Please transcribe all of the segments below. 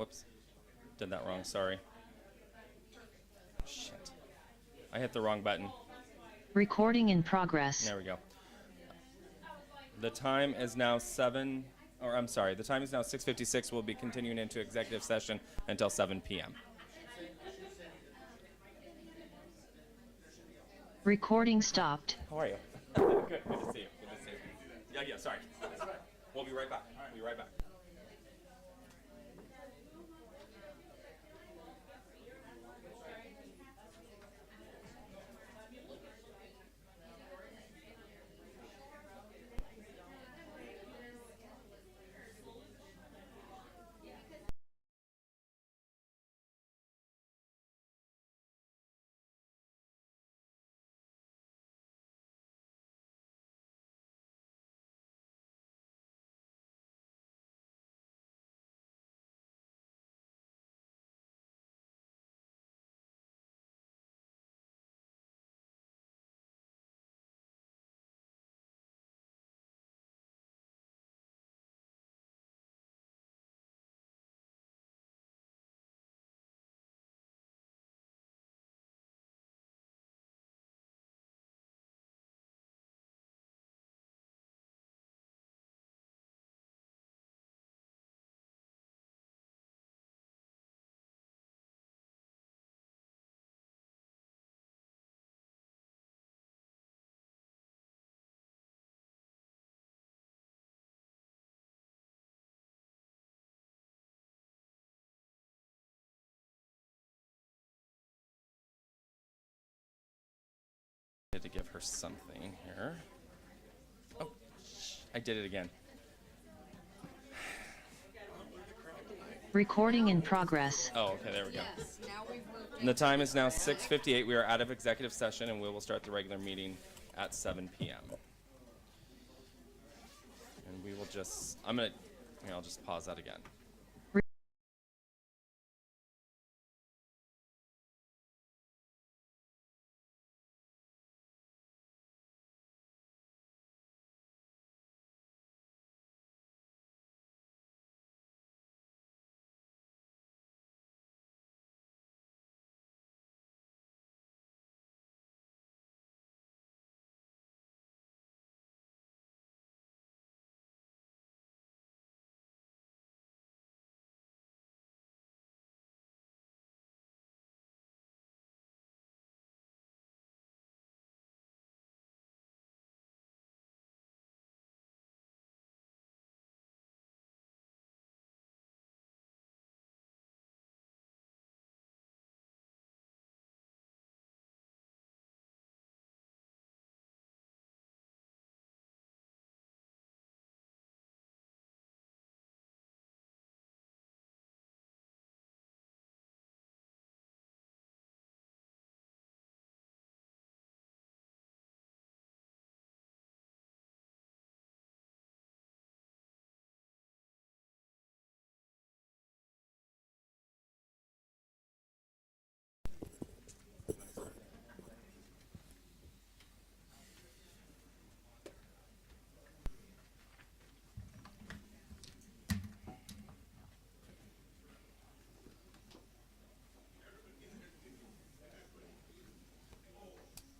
Whoops. Did that wrong, sorry. Shit. I hit the wrong button. Recording in progress. There we go. The time is now 6:56. We'll be continuing into executive session until 7 p.m. Recording stopped. How are you? Good to see you. Good to see you. Yeah, sorry. We'll be right back. We'll be right back. To give her something here. Oh, I did it again. Recording in progress. Oh, okay, there we go. And the time is now 6:58. We are out of executive session, and we will start the regular meeting at 7 p.m. And we will just, I'll just pause that again.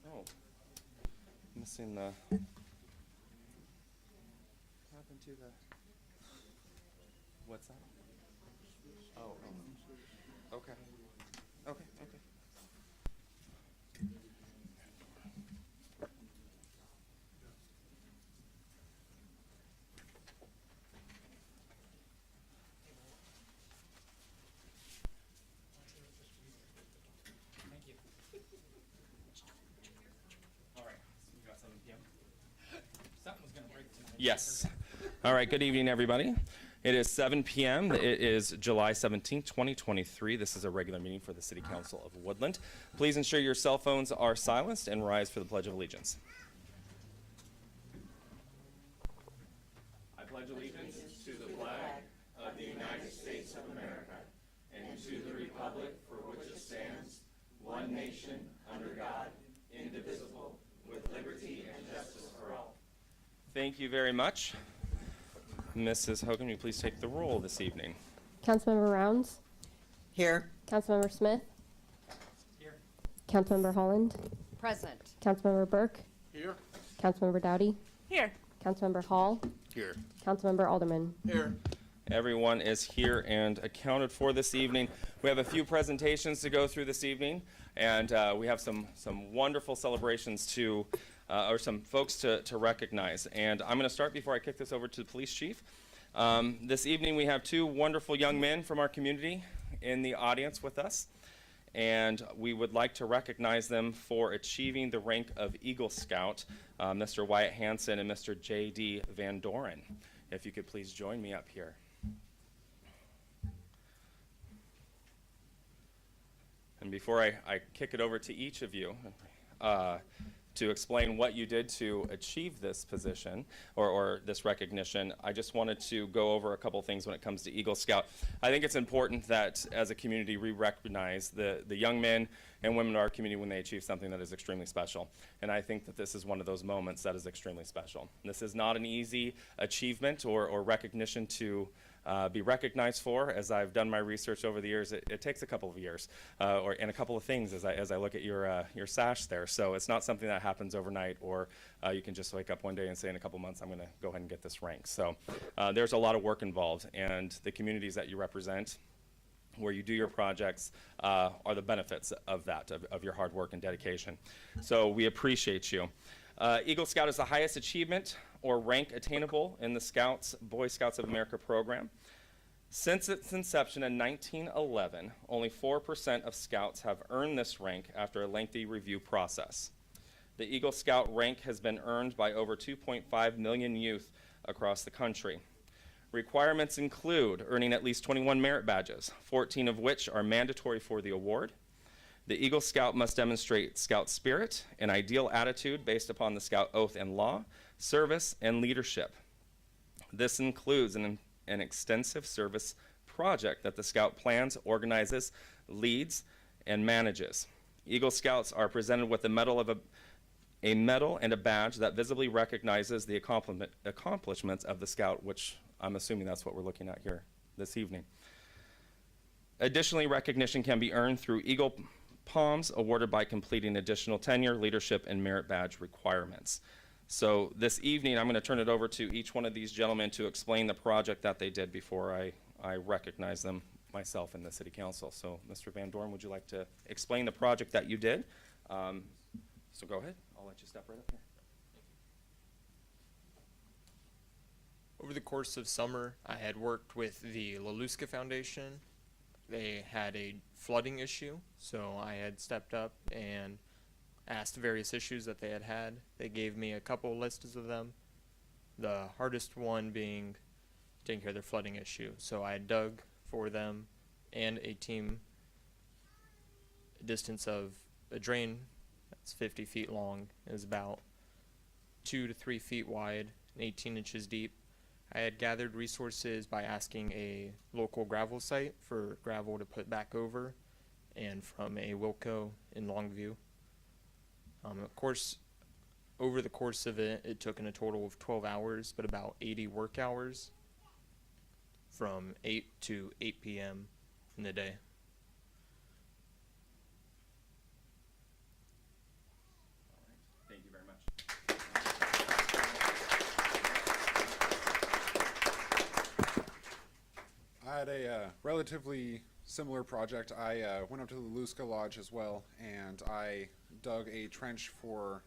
Oh, missing the. What happened to the? What's that? Oh. Okay. Okay. Thank you. All right. So we got 7 p.m. Something was going to break tonight. Yes. All right. Good evening, everybody. It is 7 p.m. It is July 17, 2023. This is a regular meeting for the City Council of Woodland. Please ensure your cell phones are silenced and rise for the Pledge of Allegiance. I pledge allegiance to the flag of the United States of America and to the republic for which it stands, one nation, under God, indivisible, with liberty and justice for all. Thank you very much. Mrs. Hogan, will you please take the roll this evening? Councilmember Rounds, Here. Councilmember Smith, Councilmember Holland, Present. Councilmember Burke, Here. Councilmember Dowdy, Here. Councilmember Hall, Here. Councilmember Alderman. Here. Everyone is here and accounted for this evening. We have a few presentations to go through this evening, and we have some wonderful celebrations to, or some folks to recognize. And I'm going to start before I kick this over to the police chief. This evening we have two wonderful young men from our community in the audience with us, and we would like to recognize them for achieving the rank of Eagle Scout, Mr. Wyatt Hansen and Mr. J.D. Van Doren. If you could please join me up here. And before I kick it over to each of you to explain what you did to achieve this position or this recognition, I just wanted to go over a couple things when it comes to Eagle Scout. I think it's important that as a community we recognize the young men and women of our community when they achieve something that is extremely special. And I think that this is one of those moments that is extremely special. This is not an easy achievement or recognition to be recognized for. As I've done my research over the years, it takes a couple of years and a couple of things as I look at your sash there. So it's not something that happens overnight, or you can just wake up one day and say in a couple months I'm going to go ahead and get this rank. So there's a lot of work involved, and the communities that you represent, where you do your projects, are the benefits of that, of your hard work and dedication. So we appreciate you. Eagle Scout is the highest achievement or rank attainable in the Boy Scouts of America program. Since its inception in 1911, only 4% of Scouts have earned this rank after a lengthy review process. The Eagle Scout rank has been earned by over 2.5 million youth across the country. Requirements include earning at least 21 merit badges, 14 of which are mandatory for the award. The Eagle Scout must demonstrate Scout spirit, an ideal attitude based upon the Scout oath and law, service, and leadership. This includes an extensive service project that the Scout plans, organizes, leads, and manages. Eagle Scouts are presented with a medal and a badge that visibly recognizes the accomplishments of the Scout, which I'm assuming that's what we're looking at here this evening. Additionally, recognition can be earned through Eagle Palms awarded by completing additional tenure, leadership, and merit badge requirements. So this evening, I'm going to turn it over to each one of these gentlemen to explain the project that they did before I recognize them myself in the City Council. So Mr. Van Doren, would you like to explain the project that you did? So go ahead. I'll let you step right up here. Over the course of summer, I had worked with the Laluska Foundation. They had a flooding issue, so I had stepped up and asked various issues that they had. They gave me a couple lists of them, the hardest one being taking care of their flooding issue. So I dug for them and a team a distance of a drain that's 50 feet long. It was about 2 to 3 feet wide and 18 inches deep. I had gathered resources by asking a local gravel site for gravel to put back over, and from a Wilco in Longview. Of course, over the course of it, it took in a total of 12 hours, but about 80 work hours from 8 to 8 p.m. in the day. Thank you very much. I had a relatively similar project. I went up to the Laluska Lodge as well, and I dug a trench for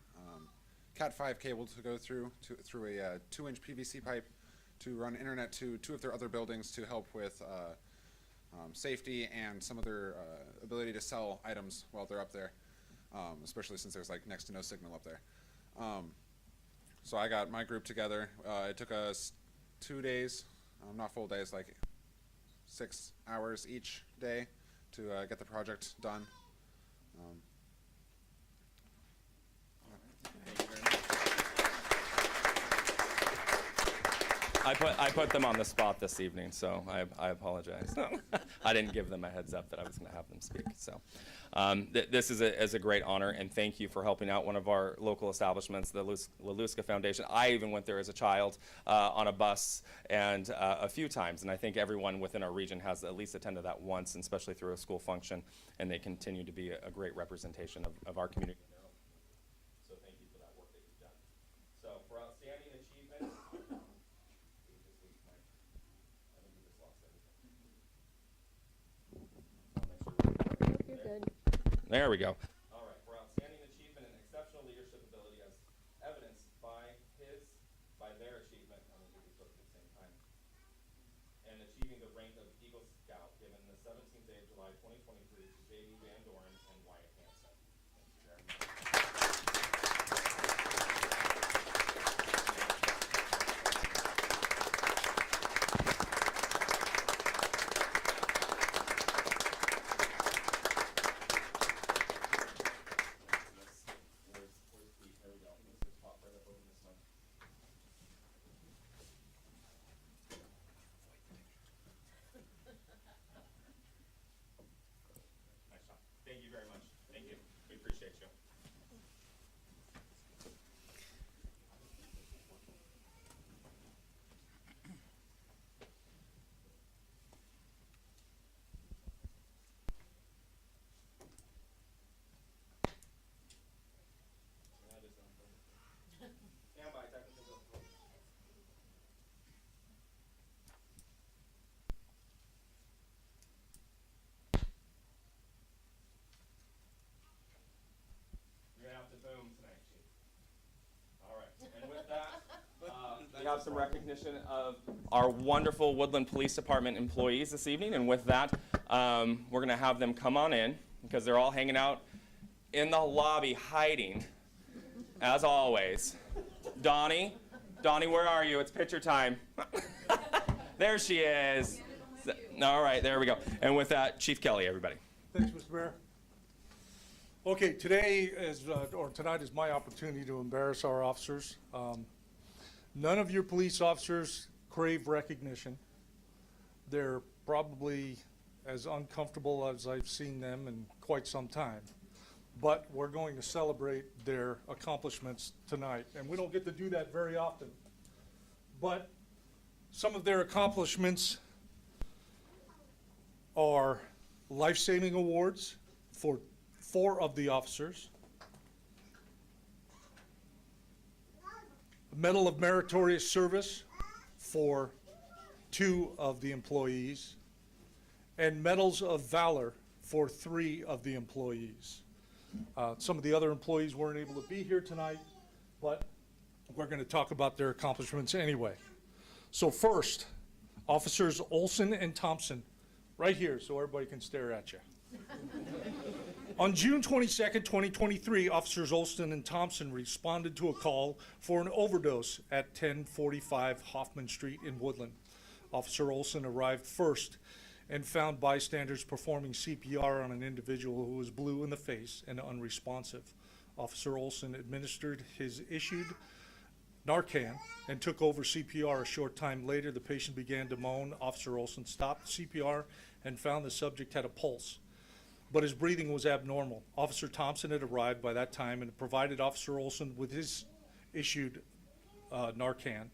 Cat 5 cable to go through a 2-inch PVC pipe to run internet to 2 of their other buildings to help with safety and some of their ability to sell items while they're up there, especially since there's like next to no signal up there. So I got my group together. It took us 2 days, not full days, like 6 hours each day to get the project done. Thank you very much. I put them on the spot this evening, so I apologize. I didn't give them a heads up that I was going to have them speak. So this is a great honor, and thank you for helping out one of our local establishments, the Laluska Foundation. I even went there as a child on a bus and a few times, and I think everyone within our region has at least attended that once, and especially through a school function, and they continue to be a great representation of our community. So thank you for that work that you've done. So for outstanding achievement, You're good. there we go. All right, for outstanding achievement and exceptional leadership ability as evidenced by their achievement, I'm going to do these both at the same time, and achieving the rank of Eagle Scout given the 17th day of July 2023 to J.D. Van Doren and Wyatt Hansen. Thank you very much. Where's Pete? There we go. Let's just pop right up over this one. Nice job. Thank you very much. Thank you. We appreciate you. Stand by, technical difficulty. You're gonna have to boom tonight, Chief. All right, and with that, we have some recognition of our wonderful Woodland Police Department employees this evening, and with that, we're gonna have them come on in, because they're all hanging out in the lobby, hiding, as always. Donnie, where are you? It's picture time. There she is. All right, there we go. And with that, Chief Kelly, everybody. Thanks, Mr. Mayor. Okay, tonight is my opportunity to embarrass our officers. None of your police officers crave recognition. They're probably as uncomfortable as I've seen them in quite some time. But we're going to celebrate their accomplishments tonight, and we don't get to do that very often. But some of their accomplishments are life-saving awards for 4 of the officers, Medal of Meritorious Service for 2 of the employees, and Medals of Valor for 3 of the employees. Some of the other employees weren't able to be here tonight, but we're going to talk about their accomplishments anyway. So first, Officers Olson and Thompson, right here so everybody can stare at you. On June 22nd, 2023, Officers Olson and Thompson responded to a call for an overdose at 1045 Hoffman Street in Woodland. Officer Olson arrived first and found bystanders performing CPR on an individual who was blue in the face and unresponsive. Officer Olson administered his issued Narcan and took over CPR. A short time later, the patient began to moan. Officer Olson stopped CPR and found the subject had a pulse, but his breathing was abnormal. Officer Thompson had arrived by that time and provided Officer Olson with his issued Narcan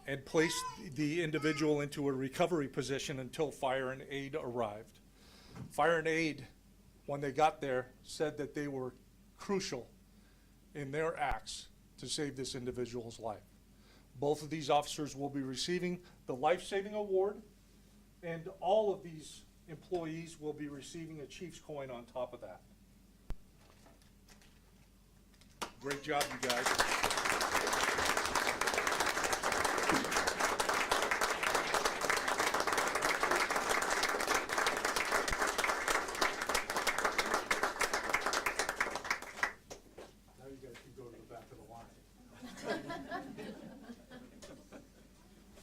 and placed the individual into a recovery position until fire and aid arrived. Fire and aid, when they got there, said that they were crucial in their acts to save this individual's life. Both of these officers will be receiving the Life-Saving Award, and all of these employees will be receiving a Chiefs coin on top of that. Great job, you guys. Now you guys can go to the back of the line.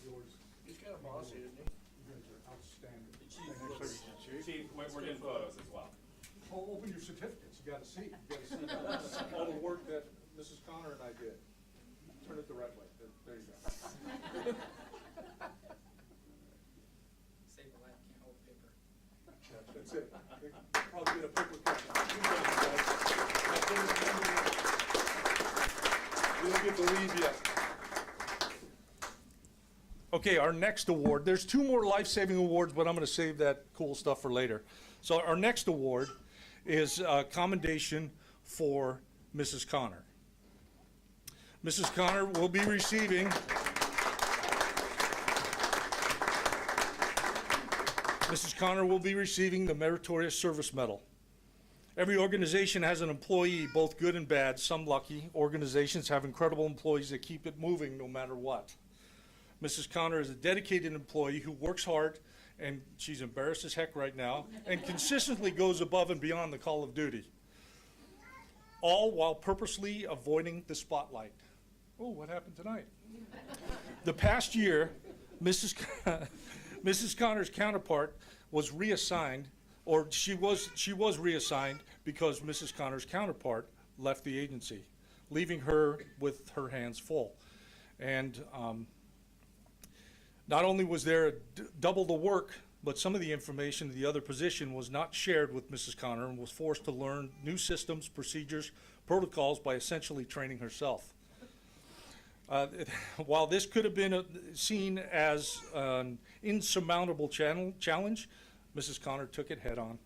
Yours. He's kind of bossy, isn't he? You guys are outstanding. Chief, we're doing photos as well. Oh, open your certificates, you gotta see, all the work that Mrs. Connor and I did. Turn it the right way. There you go. Save a life, can't hold paper. Yeah, that's it. Probably get a paper cut. You don't get to leave yet. Okay, our next award, there's two more life-saving awards, but I'm gonna save that cool stuff for later. So our next award is a commendation for Mrs. Connor. Mrs. Connor will be receiving the Meritorious Service Medal. Every organization has an employee, both good and bad, some lucky. Organizations have incredible employees that keep it moving no matter what. Mrs. Connor is a dedicated employee who works hard, and she's embarrassed as heck right now, and consistently goes above and beyond the call of duty, all while purposely avoiding the spotlight. Oh, what happened tonight? The past year, Mrs. Connor's counterpart was reassigned, or she was reassigned because Mrs. Connor's counterpart left the agency, leaving her with her hands full. And not only was there double the work, but some of the information of the other position was not shared with Mrs. Connor and was forced to learn new systems, procedures, protocols by essentially training herself. While this could have been seen as an insurmountable challenge, Mrs. Connor took it head on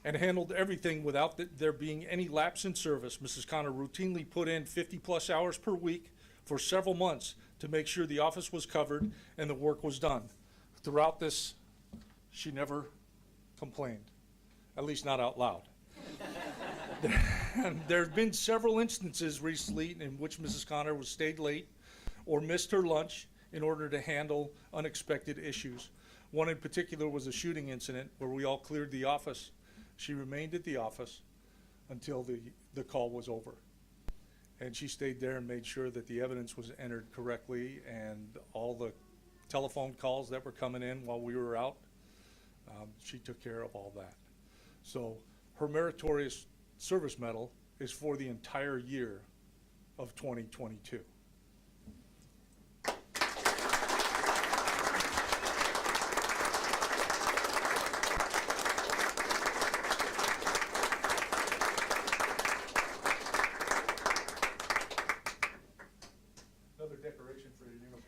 and handled everything without there being any lapse in service. Mrs. Connor routinely put in 50-plus hours per week for several months to make sure the office was covered and the work was done. Throughout this, she never complained, at least not out loud. There have been several instances recently in which Mrs. Connor was stayed late or missed her lunch in order to handle unexpected issues. One in particular was a shooting incident where we all cleared the office. She remained at the office until the call was over. And she stayed there and made sure that the evidence was entered correctly, and all the telephone calls that were coming in while we were out, she took care of all that. So her Meritorious Service Medal is for the entire year of 2022. Another decoration for your uniform.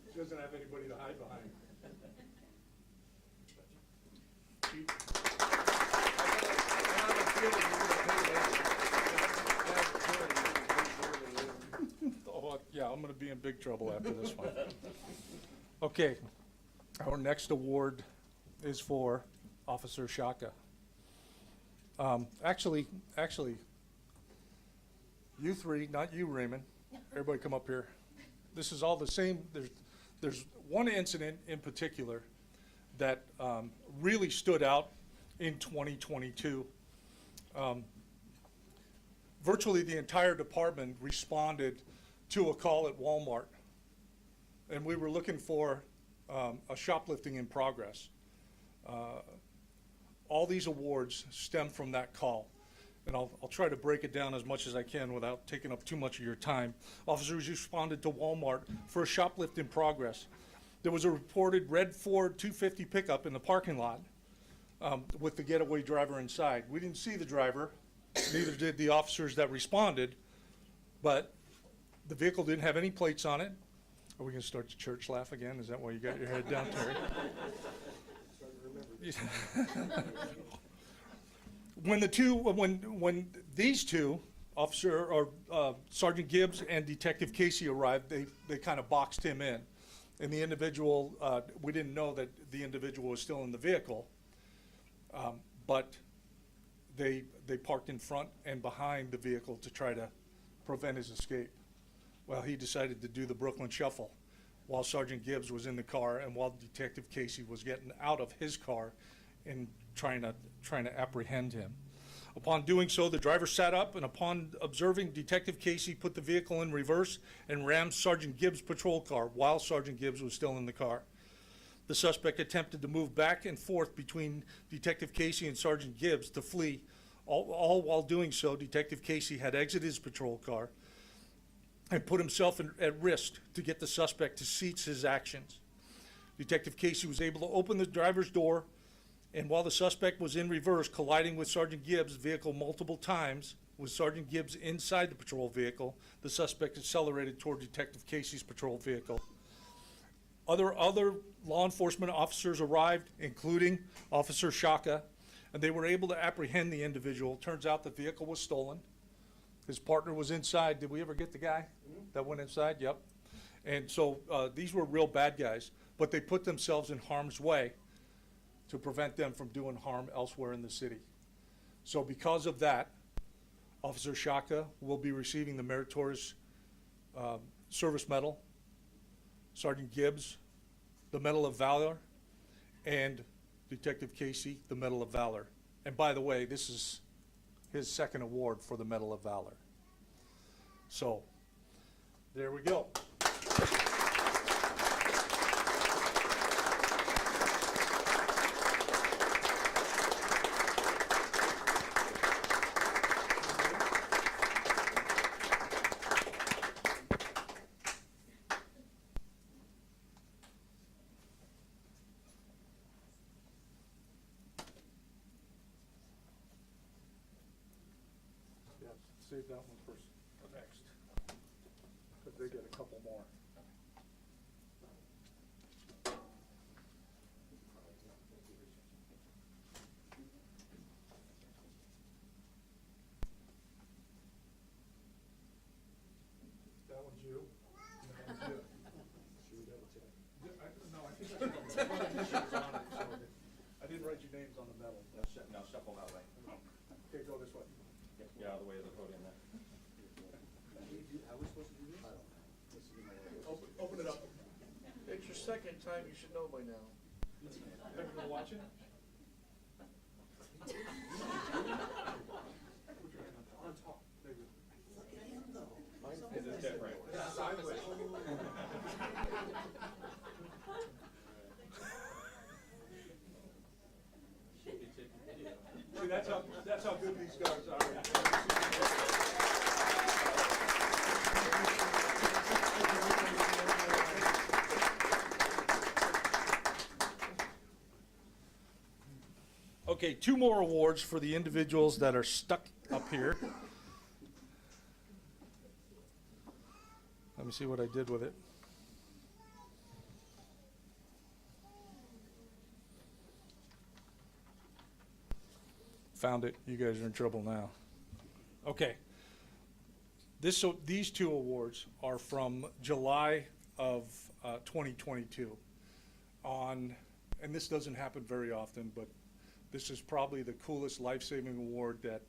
She doesn't have anybody to hide behind. Oh, yeah, I'm gonna be in big trouble after this one. Okay, our next award is for Officer Shaka. Actually, you three, not you, Raymond. Everybody come up here. This is all the same. There's one incident in particular that really stood out in 2022. Virtually the entire department responded to a call at Walmart, and we were looking for a shoplifting in progress. All these awards stem from that call, and I'll try to break it down as much as I can without taking up too much of your time. Officers responded to Walmart for a shoplift in progress. There was a reported red Ford 250 pickup in the parking lot with the getaway driver inside. We didn't see the driver, neither did the officers that responded, but the vehicle didn't have any plates on it. Are we gonna start the church laugh again? Is that why you got your head down, Terry? When these two, Sergeant Gibbs and Detective Casey arrived, they kind of boxed him in. And the individual, we didn't know that the individual was still in the vehicle, but they parked in front and behind the vehicle to try to prevent his escape. Well, he decided to do the Brooklyn Shuffle while Sergeant Gibbs was in the car and while Detective Casey was getting out of his car and trying to apprehend him. Upon doing so, the driver sat up, and upon observing Detective Casey put the vehicle in reverse and rammed Sergeant Gibbs' patrol car while Sergeant Gibbs was still in the car. The suspect attempted to move back and forth between Detective Casey and Sergeant Gibbs to flee. All while doing so, Detective Casey had exited his patrol car and put himself at risk to get the suspect to cease his actions. Detective Casey was able to open the driver's door, and while the suspect was in reverse, colliding with Sergeant Gibbs' vehicle multiple times, with Sergeant Gibbs inside the patrol vehicle, the suspect accelerated toward Detective Casey's patrol vehicle. Other law enforcement officers arrived, including Officer Shaka, and they were able to apprehend the individual. Turns out the vehicle was stolen. His partner was inside. Did we ever get the guy that went inside? Yep. And so these were real bad guys, but they put themselves in harm's way to prevent them from doing harm elsewhere in the city. So because of that, Officer Shaka will be receiving the Meritorious Service Medal, Sergeant Gibbs, the Medal of Valor, and Detective Casey, the Medal of Valor. And by the way, this is his second award for the Medal of Valor. So, there we go. Yeah, save that one for next, because they get a couple more. That one's you. And that one's you. No, I think I put my initials on it, so I didn't write your names on the medal. Now shuffle that way. Okay, go this way. Yeah, out of the way of the podium there. Open it up. It's your second time, you should know by now. Everyone watching? On top. There you go. This is different. Sideways. See, that's how good these guys are. Okay, 2 more awards for the individuals that are stuck up here. Let me see what I did with it. Found it. You guys are in trouble now. Okay. These 2 awards are from July of 2022. And this doesn't happen very often, but this is probably the coolest life-saving award that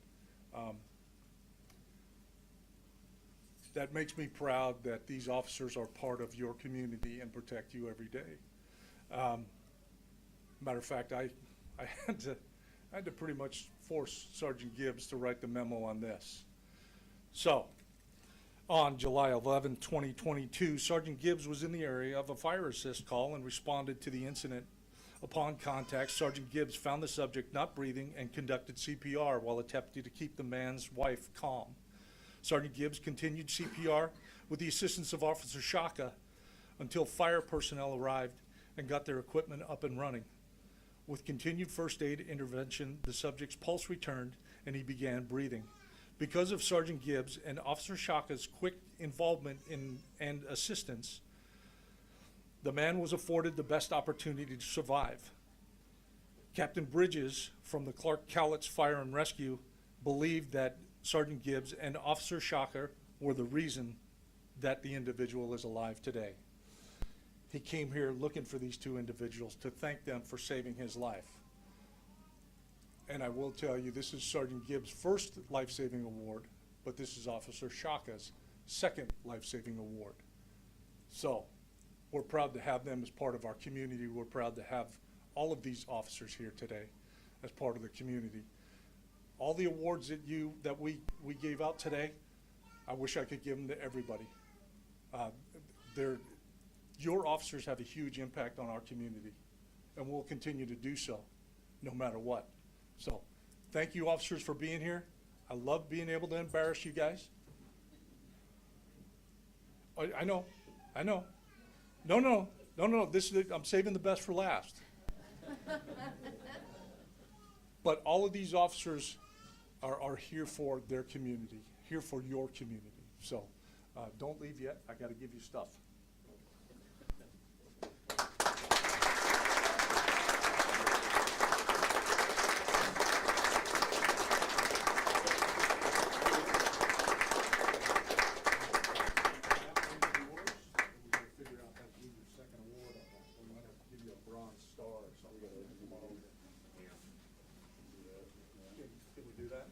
makes me proud that these officers are part of your community and protect you every day. Matter of fact, I had to pretty much force Sergeant Gibbs to write the memo on this. So, on July 11, 2022, Sergeant Gibbs was in the area of a fire assist call and responded to the incident. Upon contact, Sergeant Gibbs found the subject not breathing and conducted CPR while attempting to keep the man's wife calm. Sergeant Gibbs continued CPR with the assistance of Officer Shaka until fire personnel arrived and got their equipment up and running. With continued first aid intervention, the subject's pulse returned and he began breathing. Because of Sergeant Gibbs and Officer Shaka's quick involvement and assistance, the man was afforded the best opportunity to survive. Captain Bridges from the Clark Cowlitz Fire and Rescue believed that Sergeant Gibbs and Officer Shaka were the reason that the individual is alive today. He came here looking for these 2 individuals to thank them for saving his life. And I will tell you, this is Sergeant Gibbs' first life-saving award, but this is Officer Shaka's second life-saving award. So, we're proud to have them as part of our community. We're proud to have all of these officers here today as part of the community. all the awards that we gave out today, I wish I could give them to everybody. Your officers have a huge impact on our community, and will continue to do so, no matter what. So, thank you, officers, for being here. I love being able to embarrass you guys. I know. No. I'm saving the best for last. But all of these officers are here for their community, here for your community. So don't leave yet. I got to give you stuff. Can we do that?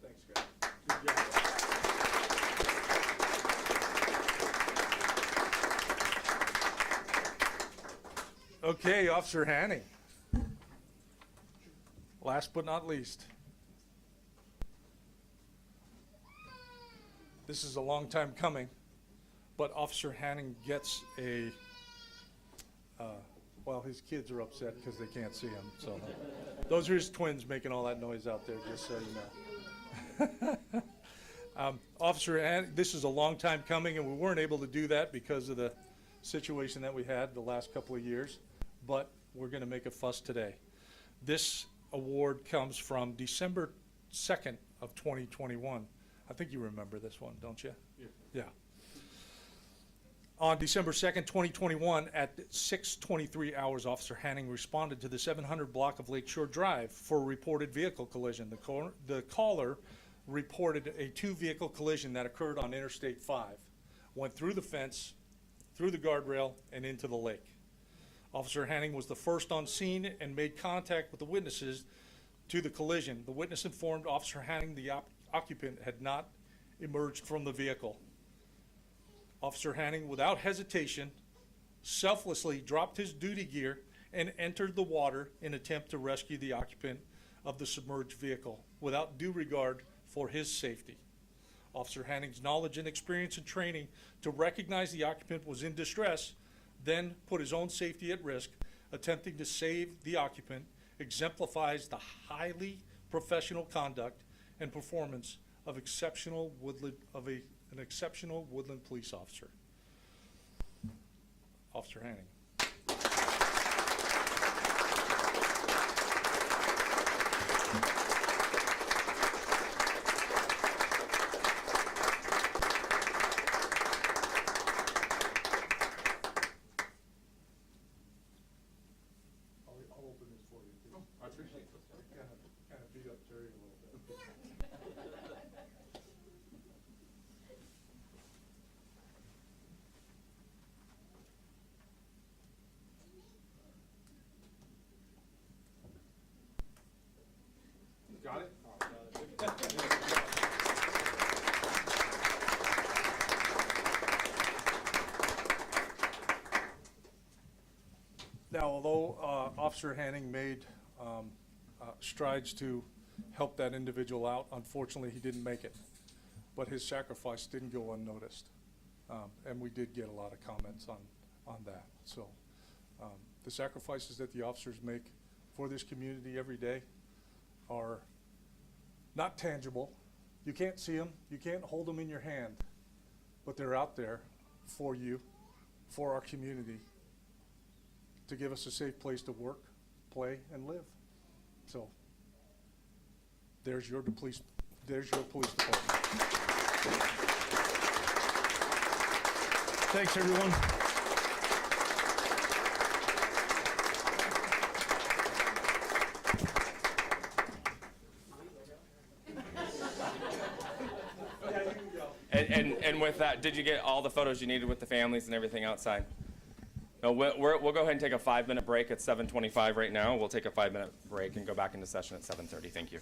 Thanks, guys. Good job. Okay, Officer Hanning. Last but not least. This is a long time coming, but Officer Hanning gets a, well, his kids are upset because they can't see him, so. Those are his twins making all that noise out there, just so you know. Officer Hanning, this is a long time coming, and we weren't able to do that because of the situation that we had the last couple of years, but we're gonna make a fuss today. This award comes from December 2nd of 2021. I think you remember this one, don't you? Yeah. On December 2nd, 2021, at 6:23 hours, Officer Hanning responded to the 700 block of Lakeshore Drive for a reported vehicle collision. The caller reported a two-vehicle collision that occurred on Interstate 5, went through the fence, through the guardrail, and into the lake. Officer Hanning was the first on scene and made contact with the witnesses to the collision. The witness informed Officer Hanning the occupant had not emerged from the vehicle. Officer Hanning, without hesitation, selflessly dropped his duty gear and entered the water in attempt to rescue the occupant of the submerged vehicle without due regard for his safety. Officer Hanning's knowledge and experience and training to recognize the occupant was in distress, then put his own safety at risk, attempting to save the occupant, exemplifies the highly professional conduct and performance of an exceptional Woodland police officer. Officer Hanning. I'll open this for you. I appreciate it. Kind of beat up Terry a little bit. Got it? Now, although Officer Hanning made strides to help that individual out, unfortunately, he didn't make it. But his sacrifice didn't go unnoticed. And we did get a lot of comments on that. So the sacrifices that the officers make for this community every day are not tangible. You can't see them, you can't hold them in your hand, but they're out there for you, for our community, to give us a safe place to work, play, and live. So there's your police department. Thanks, everyone. And with that, did you get all the photos you needed with the families and everything outside? No, we'll go ahead and take a 5-minute break at 7:25 right now. We'll take a 5-minute break and go back into session at 7:30. Thank you.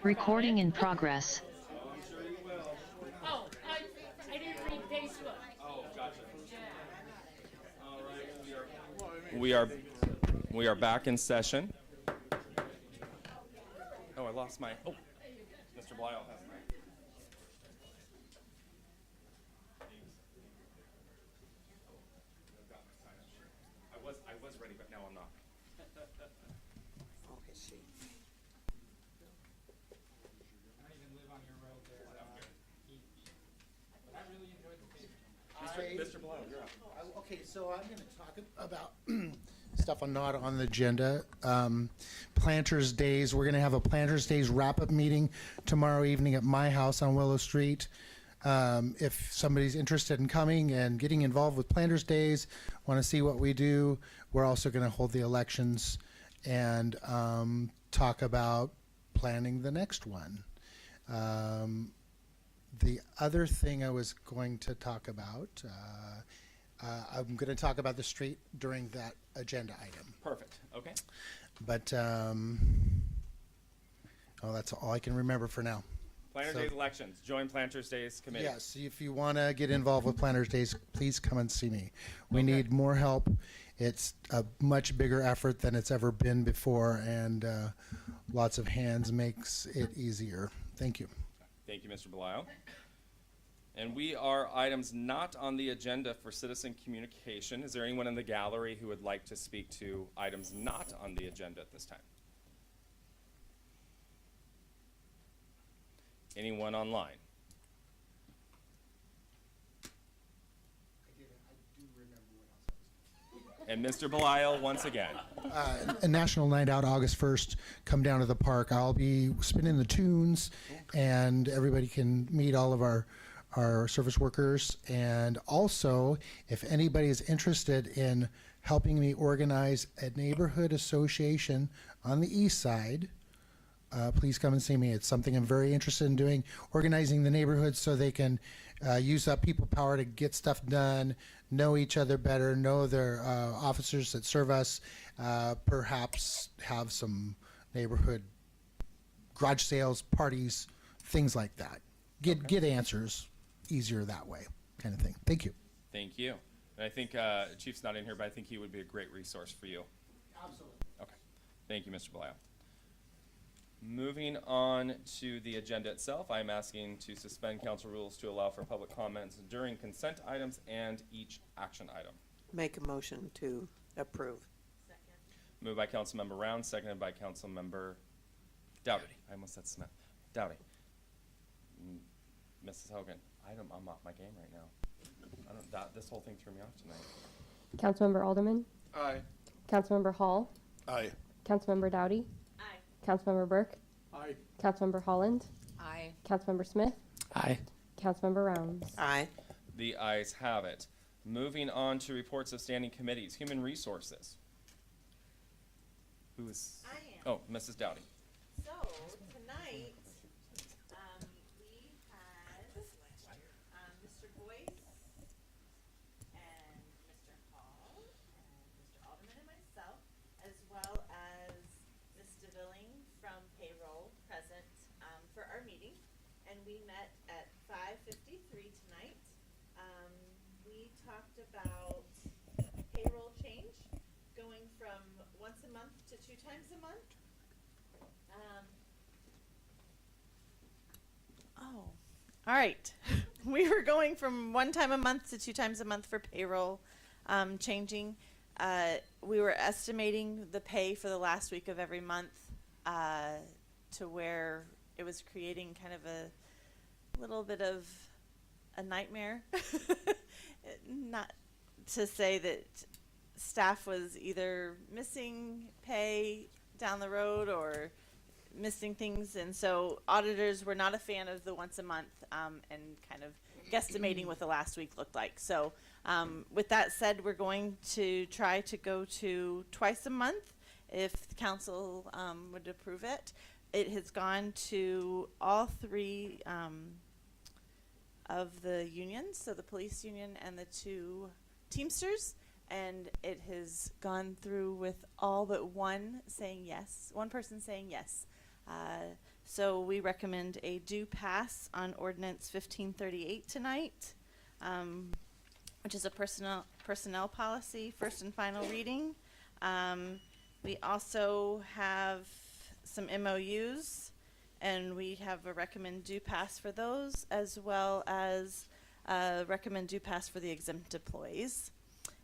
Recording in progress. Oh, I didn't read Facebook. Oh, gotcha. We are back in session. Oh, I lost my. Oh, Mr. Blyle has my. I was ready, but now I'm not. I don't even live on your road there. But I really enjoyed the paper. Mr. Blyle, you're up. Okay, so I'm going to talk about stuff I'm not on the agenda. Planters Days, we're going to have a Planters Days wrap-up meeting tomorrow evening at my house on Willow Street. If somebody's interested in coming and getting involved with Planters Days, want to see what we do, we're also going to hold the elections and talk about planning the next one. The other thing I was going to talk about, I'm going to talk about the street during that agenda item. Perfect. Okay. But, that's all I can remember for now. Planters So- Days elections. Join Planters Days committee. Yes, if you want to get involved with Planters Days, please come and see me. We Okay. need more help. It's a much bigger effort than it's ever been before, and lots of hands makes it easier. Thank you. Thank you, Mr. Belial. And we are items not on the agenda for citizen communication. Is there anyone in the gallery who would like to speak to items not on the agenda at this time? Anyone online? And Mr. Belial, once again. A National Night Out, August 1st. Come down to the park. I'll be spinning the tunes, and everybody can meet all of our service workers. And also, if anybody is interested in helping me organize a neighborhood association on the east side, please come and see me. It's something I'm very interested in doing, organizing the neighborhood so they can use up people power to get stuff done, know each other better, know their officers that serve us, perhaps have some neighborhood garage sales, parties, things like that. Get answers easier that way, kind of thing. Thank you. Thank you. And I think Chief's not in here, but I think he would be a great resource for you. Absolutely. Okay. Thank you, Mr. Belial. Moving on to the agenda itself, I'm asking to suspend council rules to allow for public comments during consent items and each action item. Make a motion to approve. Moved by Councilmember Round, seconded by Councilmember Dowdy. I almost said Smith. Dowdy. Mrs. Hogan, I'm off my game right now. This whole thing threw me off tonight. Councilmember Alderman, Aye. Councilmember Hall, Aye. Councilmember Dowdy, Aye. Councilmember Burke, Aye. Councilmember Holland, Aye. Councilmember Smith, Aye. Councilmember Rounds. Aye. The ayes have it. Moving on to reports of standing committees. Human Resources. Who is? I am. Oh, Mrs. Dowdy. So, tonight, we had, Mr. Boyce and Mr. Hall and Mr. Alderman and myself, as well as Ms. DeVilling from payroll present, for our meeting. And we met at 5:53 tonight. We talked about payroll change, going from once a month to 2 times a month. All right. We were going from 1 time a month to 2 times a month for payroll changing. We were estimating the pay for the last week of every month to where it was creating kind of a little bit of a nightmare. Not to say that staff was either missing pay down the road or missing things, and so auditors were not a fan of the once a month and kind of guesstimating what the last week looked like. So with that said, we're going to try to go to twice a month if the council would approve it. It has gone to all 3 of the unions, so the police union and the 2 Teamsters, and it has gone through with all but one saying yes, one person saying yes. So we recommend a do pass on ordinance 1538 tonight, which is a personnel policy, first and final reading. We also have some MOUs, and we have a recommend do pass for those, as well as recommend do pass for the exempt employees.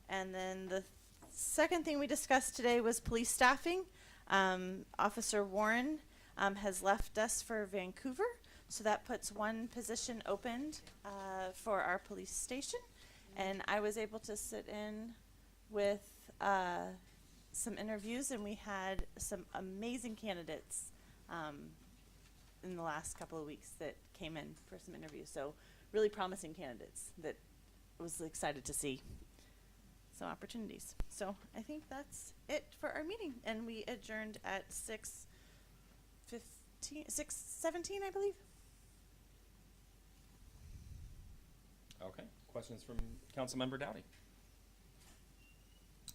And then the second thing we discussed today was police staffing. Officer Warren has left us for Vancouver, so that puts one position opened for our police station. And I was able to sit in with some interviews, and we had some amazing candidates in the last couple of weeks that came in for some interviews. So really promising candidates that I was excited to see. So opportunities. So I think that's it for our meeting, and we adjourned at 6:17, I believe. Okay, questions from Councilmember Dowdy?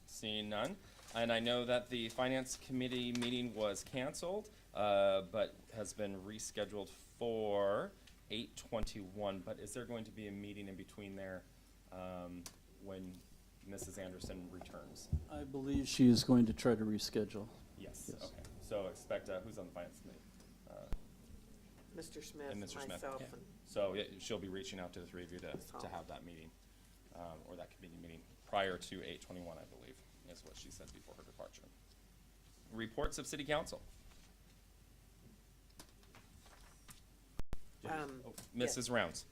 Seeing none. And I know that the Finance Committee meeting was canceled, but has been rescheduled for 8/21. But is there going to be a meeting in between there when Mrs. Anderson returns? I believe she is going to try to reschedule. Yes, okay. So expect, who's on the Finance Committee? Mr. Smith, And Mr. Smith. myself, Yeah. and So she'll be reaching out to the three of you to have that meeting, or that committee meeting prior to 8/21, I believe, is what she said before her departure. Reports of City Council. Mrs. Rounds.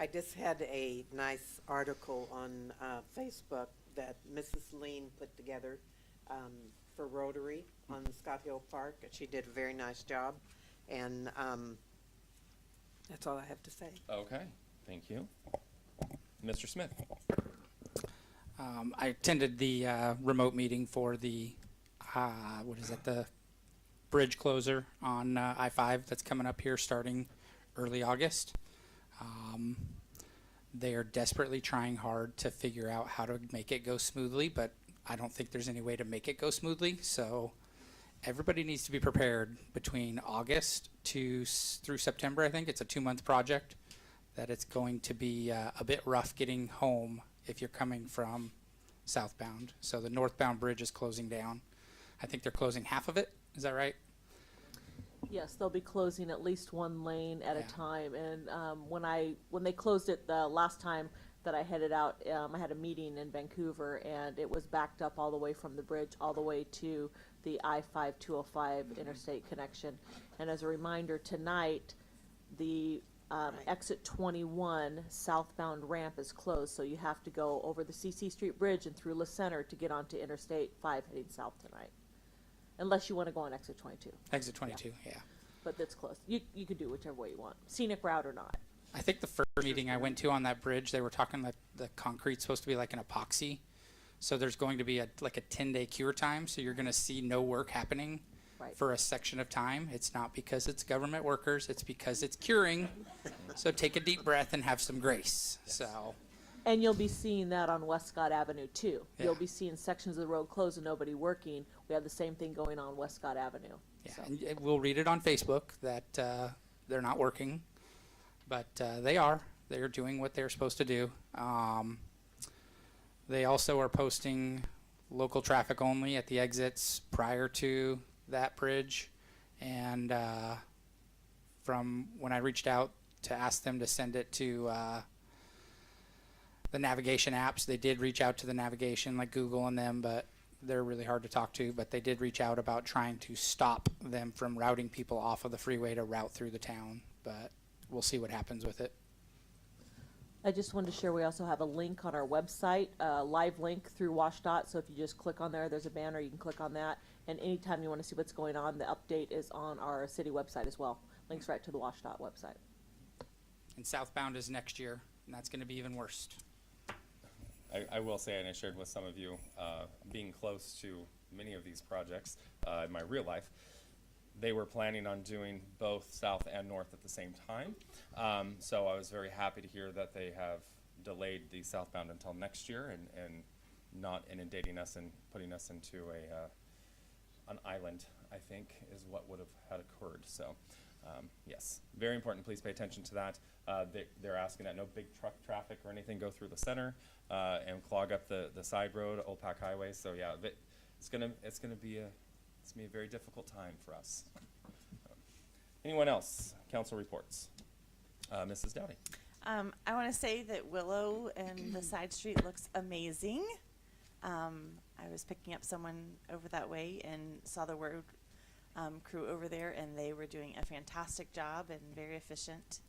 I just had a nice article on Facebook that Mrs. Lean put together for Rotary on Scott Hill Park. She did a very nice job, and that's all I have to say. Okay, thank you. Mr. Smith. I attended the remote meeting for the, the bridge closer on I-5 that's coming up here starting early August. They are desperately trying hard to figure out how to make it go smoothly, but I don't think there's any way to make it go smoothly. So everybody needs to be prepared between August through September. I think it's a 2-month project, that it's going to be a bit rough getting home if you're coming from southbound. So the northbound bridge is closing down. I think they're closing half of it. Is that right? Yes, they'll be closing at least one lane at Yeah. a time. And when they closed it the last time that I headed out, I had a meeting in Vancouver, and it was backed up all the way from the bridge all the way to the I-5-205 interstate connection. And as a reminder, tonight the exit 21 southbound ramp is closed, so you have to go over the CC Street Bridge and through La Center to get onto Interstate 5 heading south tonight. Unless you want to go on exit 22. Exit 22, yeah. But that's close. You could do whichever way you want, scenic route or not. I think the first meeting I went to on that bridge, they were talking that the concrete's supposed to be like an epoxy. So there's going to be a 10-day cure time, so you're going to see no work happening Right. for a section of time. It's not because it's government workers, it's because it's curing. So take a deep breath and have some grace. So And you'll be seeing that on West Scott Avenue too. Yeah. You'll be seeing sections of the road closed and nobody working. We have the same thing going on West Scott Avenue. yeah, So. and we'll read it on Facebook that they're not working, but they are. They're doing what they're supposed to do. They also are posting local traffic only at the exits prior to that bridge. And from when I reached out to ask them to send it to the navigation apps, they did reach out to the navigation like Google and them, but they're really hard to talk to. But they did reach out about trying to stop them from routing people off of the freeway to route through the town. But we'll see what happens with it. I just wanted to share, we also have a link on our website, a live link through WashDOT. So if you just click on there, there's a banner, you can click on that. And anytime you want to see what's going on, the update is on our city website as well. Links right to the WashDOT website. And southbound is next year, and that's going to be even worse. I will say, and I shared with some of you, being close to many of these projects in my real life, they were planning on doing both south and north at the same time. So I was very happy to hear that they have delayed the southbound until next year and not inundating us and putting us into an island, I think, is what would have had occurred. So, yes, very important. Please pay attention to that. They're asking that no big truck traffic or anything go through the center and clog up the side road, Old Pack Highway. So yeah, it's gonna be a very difficult time for us. Anyone else? Council reports. Mrs. Dowdy. I want to say that Willow and the side street looks amazing. I was picking up someone over that way and saw the road crew over there, and they were doing a fantastic job and very efficient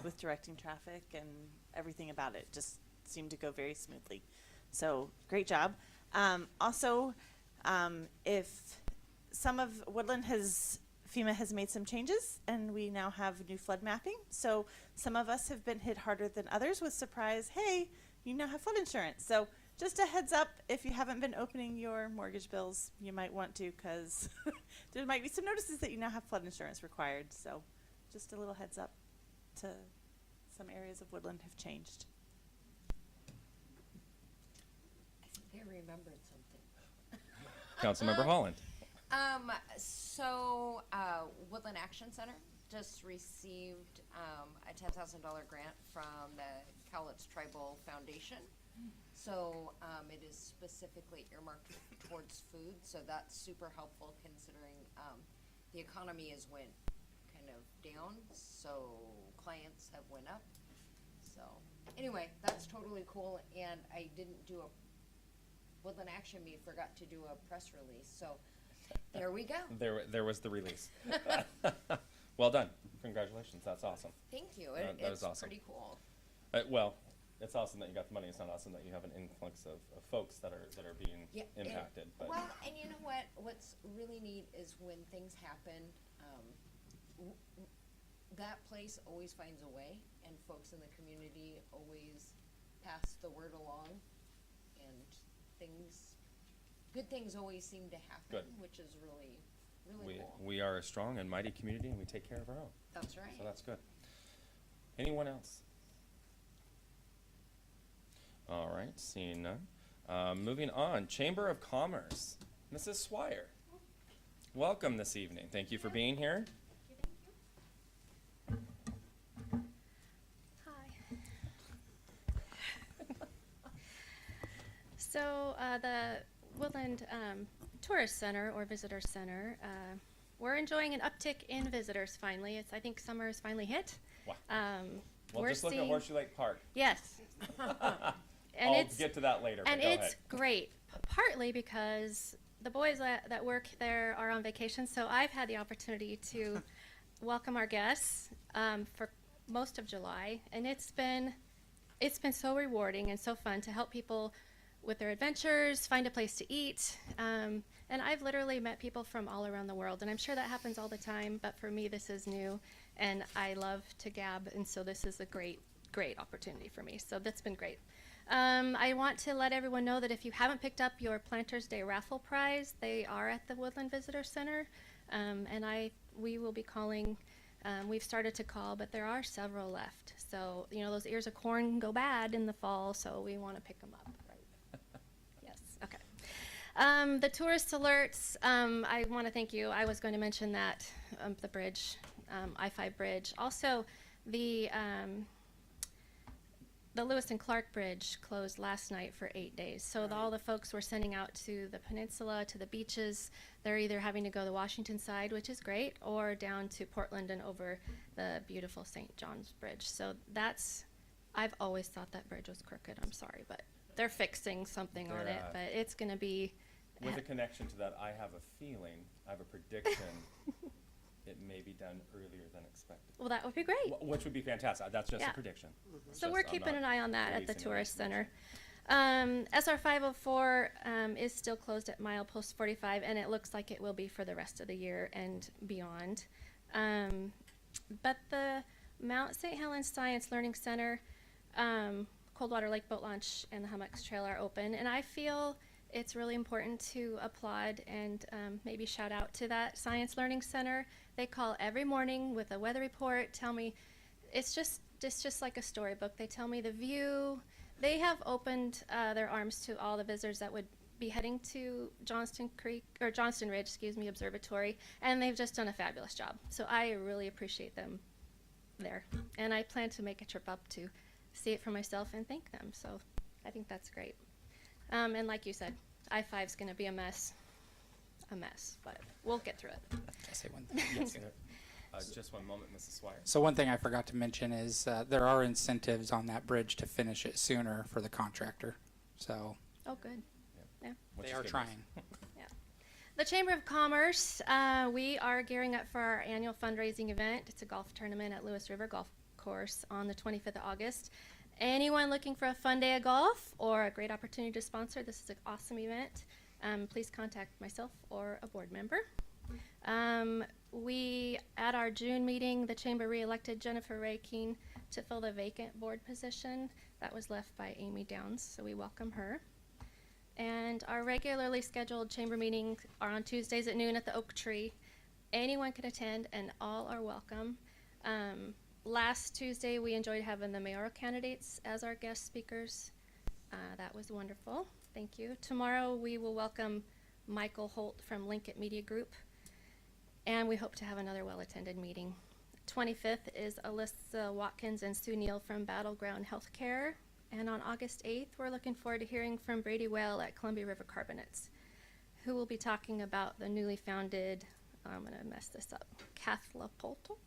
with directing traffic, and everything about it just seemed to go very smoothly. So great job. Also, if some of Woodland FEMA has made some changes, and we now have new flood mapping. So some of us have been hit harder than others with surprise, hey, you now have flood insurance. So just a heads up, if you haven't been opening your mortgage bills, you might want to, because there might be some notices that you now have flood insurance required. So just a little heads up to some areas of Woodland have changed. I think I remembered something. Councilmember Holland. So Woodland Action Center just received a $10,000 grant from the Cowlitz Tribal Foundation. So it is specifically earmarked towards food, so that's super helpful considering the economy has went kind of down, so clients have went up. So anyway, that's totally cool, and I didn't do a Woodland Action Meet, forgot to do a press release, so there we go. There was the release. Well done. Congratulations. That's awesome. Thank you. That It's is awesome. pretty cool. Well, it's awesome that you got the money. It's not awesome that you have an influx of folks that are being impacted. But Well, and you know what? What's really neat is when things happen, that place always finds a way, and folks in the community always pass the word along, and good things always seem to happen, Good. which is really, really cool. we are a strong and mighty community, and we take care of our own. That's right. So that's good. Anyone else? All right, seeing none. Moving on, Chamber of Commerce. Mrs. Swire. Welcome this evening. Thank you for being here. Hi. So the Woodland Tourist Center or Visitor Center, we're enjoying an uptick in visitors finally. I think summer has finally hit. Wow. We're Well, just look at seeing- Horseshoe Lake Park. Yes. And I'll it's, get to that later. and but go it's ahead. great, partly because the boys that work there are on vacation, so I've had the opportunity to welcome our guests for most of July, and it's been so rewarding and so fun to help people with their adventures, find a place to eat, and I've literally met people from all around the world, and I'm sure that happens all the time, but for me this is new, and I love to gab, and so this is a great opportunity for me, so that's been great. I want to let everyone know that if you haven't picked up your Planters Day raffle prize, they are at the Woodland Visitor Center, and we will be calling. We've started to call, but there are several left. So those ears of corn go bad in the fall, so we want to pick them up. Right? Yes. Okay. The tourist alerts. I want to thank you. I was going to mention that the bridge, I-5 bridge. Also, the Lewis and Clark Bridge closed last night for 8 days. So all the folks we're sending out to the peninsula, to the beaches, they're either having to go the Washington side, which is great, or down to Portland and over the beautiful St. John's Bridge. So I've always thought that bridge was crooked. I'm sorry, but they're fixing something on it. But it's going to be... With a connection to that, I have a prediction, it may be done earlier than expected. Well, that would be great. Which would be fantastic. That's just Yeah. a prediction. So Just- we're I'm keeping not an eye on that at the releasing any Tourist information. Center. SR 504 is still closed at milepost 45, and it looks like it will be for the rest of the year and beyond. But the Mount St. Helens Science Learning Center, Coldwater Lake Boat Launch, and the Hummocks Trail are open, and I feel it's really important to applaud and maybe shout out to that Science Learning Center. They call every morning with a weather report, tell me, it's just like a storybook. They tell me the view, They have opened their arms to all the visitors that would be heading to Johnston Creek, or Johnston Ridge, excuse me, Observatory, and they've just done a fabulous job. So I really appreciate them there. And I plan to make a trip up to see it for myself and thank them. So I think that's great. And like you said, I-5 is going to be a mess, but we'll get through it. Can I say one thing? Yes. Just one moment, Mrs. Swire. So one thing I forgot to mention is there are incentives on that bridge to finish it sooner for the contractor. So Oh, good. Yeah. Which they is are good trying. news. Yeah. The Chamber of Commerce, we are gearing up for our annual fundraising event. It's a golf tournament at Lewis River Golf Course on the 25th of August. Anyone looking for a fun day of golf or a great opportunity to sponsor, this is an awesome event. Please contact myself or a board member. We, at our June meeting, the Chamber re-elected Jennifer Ray Keene to fill the vacant board position that was left by Amy Downs, so we welcome her. And our regularly scheduled Chamber meetings are on Tuesdays at noon at the Oak Tree. Anyone can attend and all are welcome. Last Tuesday, we enjoyed having the mayoral candidates as our guest speakers. That was wonderful. Thank you. Tomorrow, we will welcome Michael Holt from Linkit Media Group. And we hope to have another well-attended meeting. 25th is Alyssa Watkins and Sue Neal from Battleground Healthcare. And on August 8th, we're looking forward to hearing from Brady Well at Columbia River Carbonates, who will be talking about the newly founded, I'm going to mess this up, Cathlapoltal?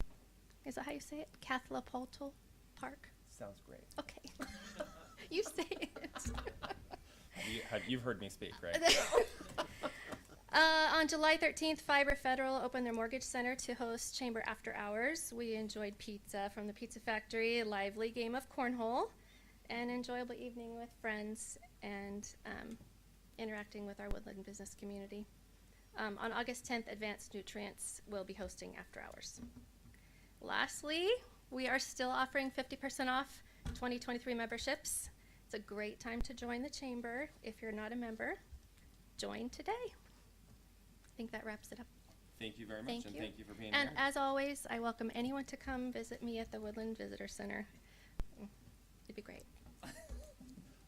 Is that how you say it? Cathlapoltal Park? Sounds great. Okay. You say it. You've heard me speak, right? On July 13th, Fiber Federal opened their mortgage center to host Chamber After Hours. We enjoyed pizza from the Pizza Factory, a lively game of cornhole, an enjoyable evening with friends, and interacting with our Woodland business community. On August 10th, Advanced Nutrients will be hosting After Hours. Lastly, we are still offering 50% off 2023 memberships. It's a great time to join the Chamber. If you're not a member, join today. I think that wraps it up. Thank you very much, and thank you for being And here. as always, I welcome anyone to come visit me at the Woodland Visitor Center. It'd be great.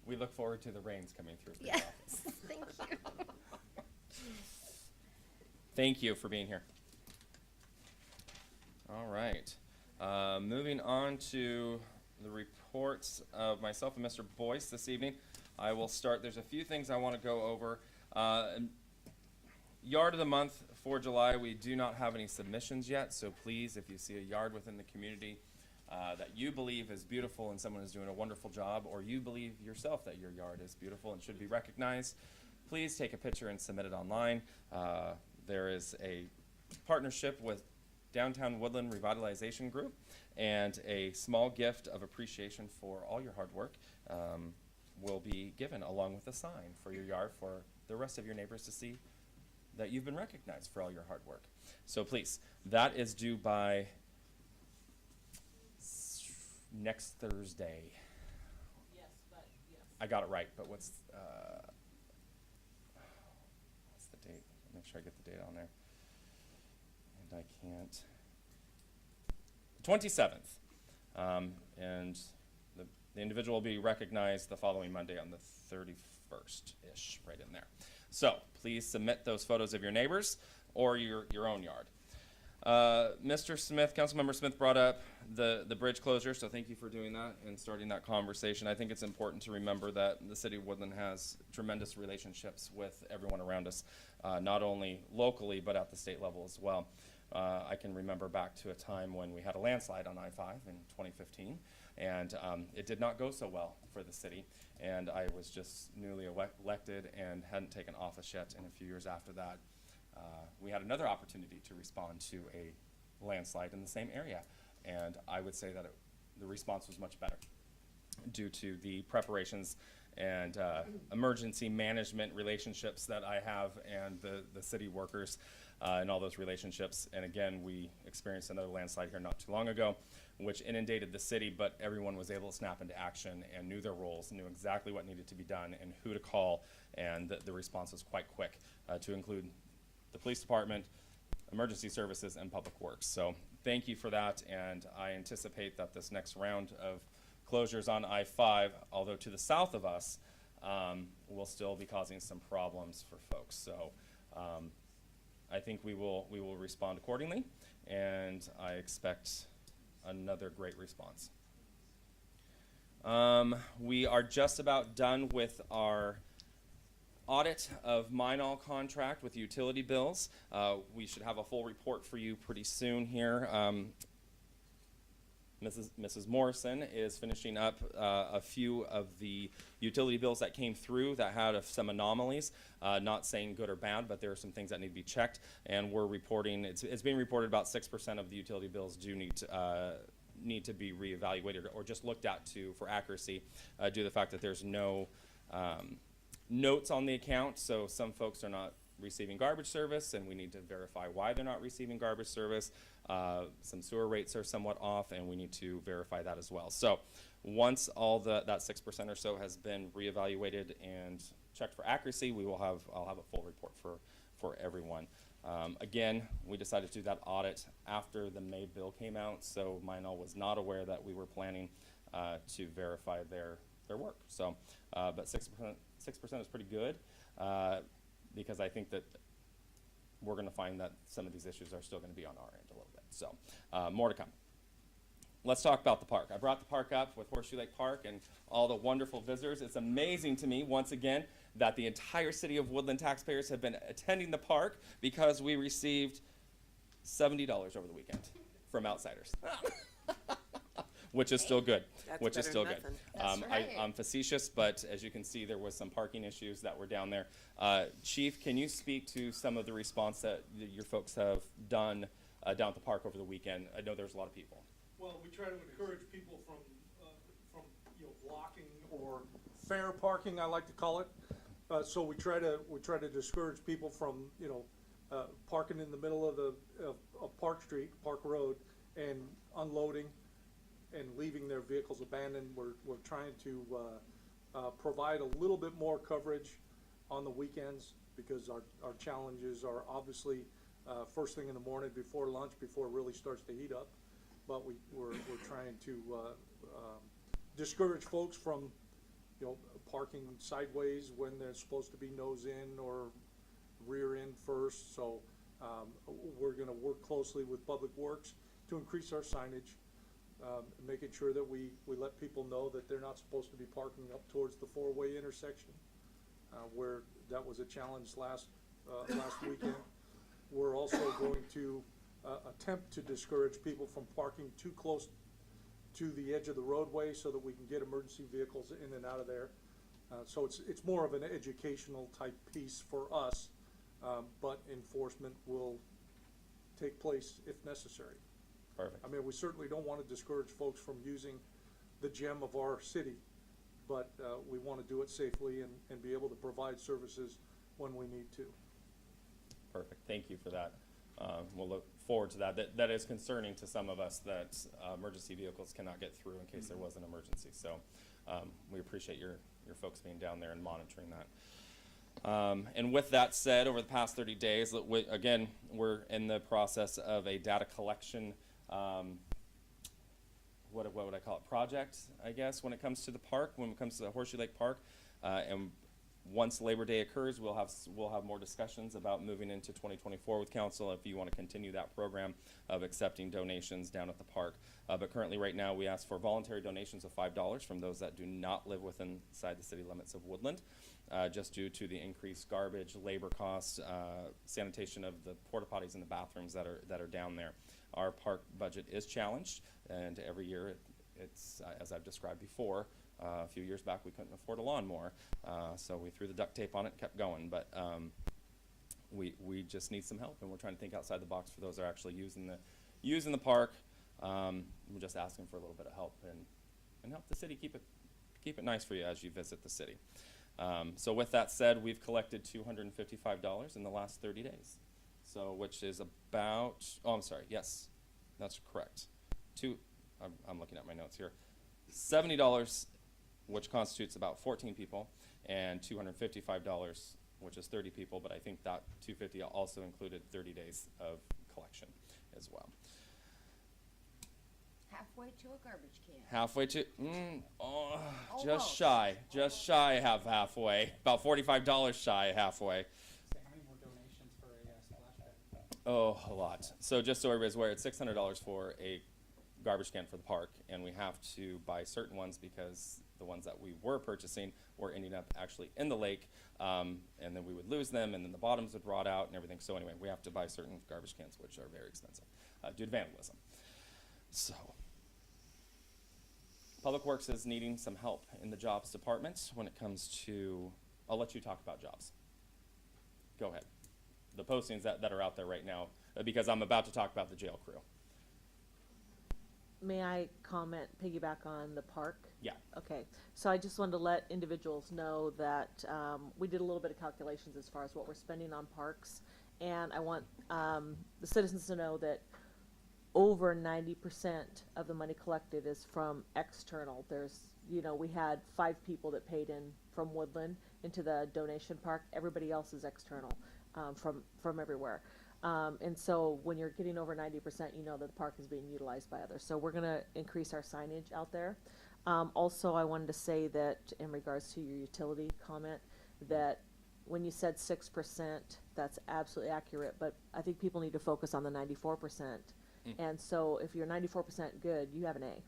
We look forward to the rains coming through. for your Yes, office. thank you. Thank you for being here. All right. Moving on to the reports of myself and Mr. Boyce this evening. I will start. There's a few things I want to go over. Yard of the month for July, we do not have any submissions yet, so please, if you see a yard within the community that you believe is beautiful and someone is doing a wonderful job, or you believe yourself that your yard is beautiful and should be recognized, please take a picture and submit it online. There is a partnership with Downtown Woodland Revitalization Group, and a small gift of appreciation for all your hard work will be given along with a sign for your yard for the rest of your neighbors to see that you've been recognized for all your hard work. So please, that is due by next Thursday. Yes, but yes. I got it right, but what's the date? Make sure I get the date on there. And I can't. 27th. And the individual will be recognized the following Monday on the 31st-ish, right in there. So please submit those photos of your neighbors or your own yard. Mr. Smith, Councilmember Smith brought up the bridge closure, so thank you for doing that and starting that conversation. I think it's important to remember that the city of Woodland has tremendous relationships with everyone around us, not only locally, but at the state level as well. I can remember back to a time when we had a landslide on I-5 in 2015, and it did not go so well for the city. And I was just newly elected and hadn't taken office yet, and a few years after that, we had another opportunity to respond to a landslide in the same area. And I would say that the response was much better due to the preparations and emergency management relationships that I have and the city workers and all those relationships. And again, we experienced another landslide here not too long ago, which inundated the city, but everyone was able to snap into action and knew their roles, knew exactly what needed to be done and who to call, and the response was quite quick, to include the police department, emergency services, and public works. So thank you for that, and I anticipate that this next round of closures on I-5, although to the south of us, will still be causing some problems for folks. So I think we will respond accordingly, and I expect another great response. We are just about done with our audit of Minol contract with utility bills. We should have a full report for you pretty soon here. Mrs. Morrison is finishing up a few of the utility bills that came through that had some anomalies, not saying good or bad, but there are some things that need to be checked, and we're reporting, it's being reported about 6% of the utility bills do need to be reevaluated or just looked at for accuracy due to the fact that there's no notes on the account, so some folks are not receiving garbage service, and we need to verify why they're not receiving garbage service. Some sewer rates are somewhat off, and we need to verify that as well. So once all that 6% or so has been reevaluated and checked for accuracy, I'll have a full report for everyone. Again, we decided to do that audit after the May bill came out, so Minol was not aware that we were planning to verify their work. So, but 6% is pretty good because I think that we're going to find that some of these issues are still going to be on our end a little bit. So, more to come. Let's talk about the park. I brought the park up with Horseshoe Lake Park and all the wonderful visitors. It's amazing to me, once again, that the entire city of Woodland taxpayers have been attending the park because we received $70 over the weekend from outsiders. Which is still good. That's which is better still than good. nothing. That's right. I'm facetious, but as you can see, there was some parking issues that were down there. Chief, can you speak to some of the response that your folks have done down at the park over the weekend? I know there's a lot of people. Well, we try to encourage people from blocking or fair parking, I like to call it. So we try to discourage people from parking in the middle of Park Street, Park Road, and unloading and leaving their vehicles abandoned. We're trying to provide a little bit more coverage on the weekends because our challenges are obviously first thing in the morning before lunch, before it really starts to heat up. But we're trying to discourage folks from parking sideways when they're supposed to be nose in or rear end first. So we're going to work closely with Public Works to increase our signage, making sure that we let people know that they're not supposed to be parking up towards the four-way intersection, where that was a challenge last weekend. We're also going to attempt to discourage people from parking too close to the edge of the roadway so that we can get emergency vehicles in and out of there. So it's more of an educational type piece for us, but enforcement will take place if necessary. Perfect. I mean, we certainly don't want to discourage folks from using the gem of our city, but we want to do it safely and be able to provide services when we need to. Perfect. Thank you for that. We'll look forward to that. That is concerning to some of us that emergency vehicles cannot get through in case there was an emergency. So we appreciate your folks being down there and monitoring that. And with that said, over the past 30 days, again, we're in the process of a data collection, what would I call it, project, I guess, when it comes to the park, when it comes to the Horseshoe Lake Park. And once Labor Day occurs, we'll have more discussions about moving into 2024 with council if you want to continue that program of accepting donations down at the park. But currently, right now, we ask for voluntary donations of $5 from those that do not live inside the city limits of Woodland, just due to the increased garbage, labor costs, sanitation of the porta potties and the bathrooms that are down there. Our park budget is challenged, and every year it's as I've described before. A few years back, we couldn't afford a lawnmower, so we threw the duct tape on it and kept going. But we just need some help, and we're trying to think outside the box for those that are actually using the park. We're just asking for a little bit of help and help the city keep it nice for you as you visit the city. So with that said, we've collected $255 in the last 30 days, so which is about, oh, I'm sorry, yes, that's correct. I'm looking at my notes here. $70, which constitutes about 14 people, and $255, which is 30 people, but I think that $250 also included 30 days of collection as well. Halfway to a garbage can. Halfway to, just Almost. just shy of halfway, about $45 shy of halfway. So how many more donations for a splash pad? Oh, a lot. So just so everybody's aware, it's $600 for a garbage can for the park, and we have to buy certain ones because the ones that we were purchasing were ending up actually in the lake, and then we would lose them, and then the bottoms would rot out and everything. So anyway, we have to buy certain garbage cans, which are very expensive due to vandalism. So, Public Works is needing some help in the jobs department when it comes to, I'll let you talk about jobs. Go ahead. The postings that are out there right now, because I'm about to talk about the jail crew. May I comment, piggyback on the park? Yeah. Okay, so I just wanted to let individuals know that we did a little bit of calculations as far as what we're spending on parks, and I want the citizens to know that over 90% of the money collected is from external. There's, we had 5 people that paid in from Woodland into the donation park. Everybody else is external from everywhere. And so when you're getting over 90%, you know that the park is being utilized by others. So we're going to increase our signage out there. Also, I wanted to say that in regards to your utility comment, that when you said 6%, that's absolutely accurate, but I think people need to focus on the 94%. And so if you're 94% good, you have an A.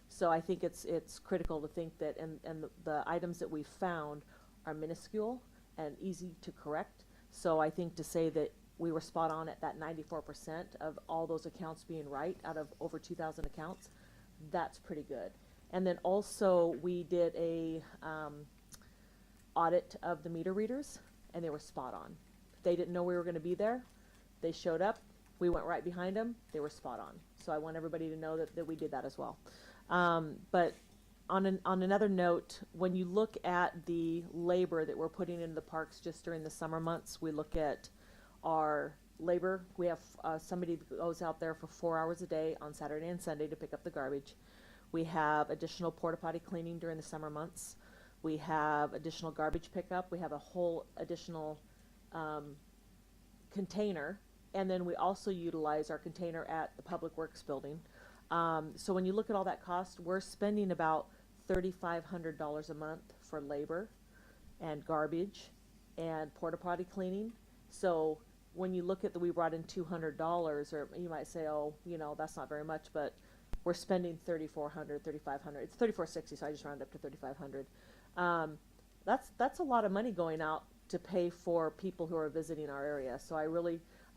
So I think it's critical to think that, and the items that we found are minuscule and easy to correct. So I think to say that we were spot on at that 94% of all those accounts being right out of over 2,000 accounts, that's pretty good. And then also we did a audit of the meter readers, and they were spot on. They didn't know we were going to be there. They showed up. We went right behind them. They were spot on. So I want everybody to know that we did that as well. But on another note, when you look at the labor that we're putting into the parks just during the summer months, we look at our labor. We have somebody that goes out there for 4 hours a day on Saturday and Sunday to pick up the garbage. We have additional porta potty cleaning during the summer months. We have additional garbage pickup. We have a whole additional container. And then we also utilize our container at the Public Works building. So when you look at all that cost, we're spending about $3,500 a month for labor and garbage and porta potty cleaning. So when you look at we brought in $200, or you might say, oh, that's not very much, but we're spending $3,400, $3,500. It's $3,460, so I just rounded up to $3,500. That's a lot of money going out to pay for people who are visiting our area. So I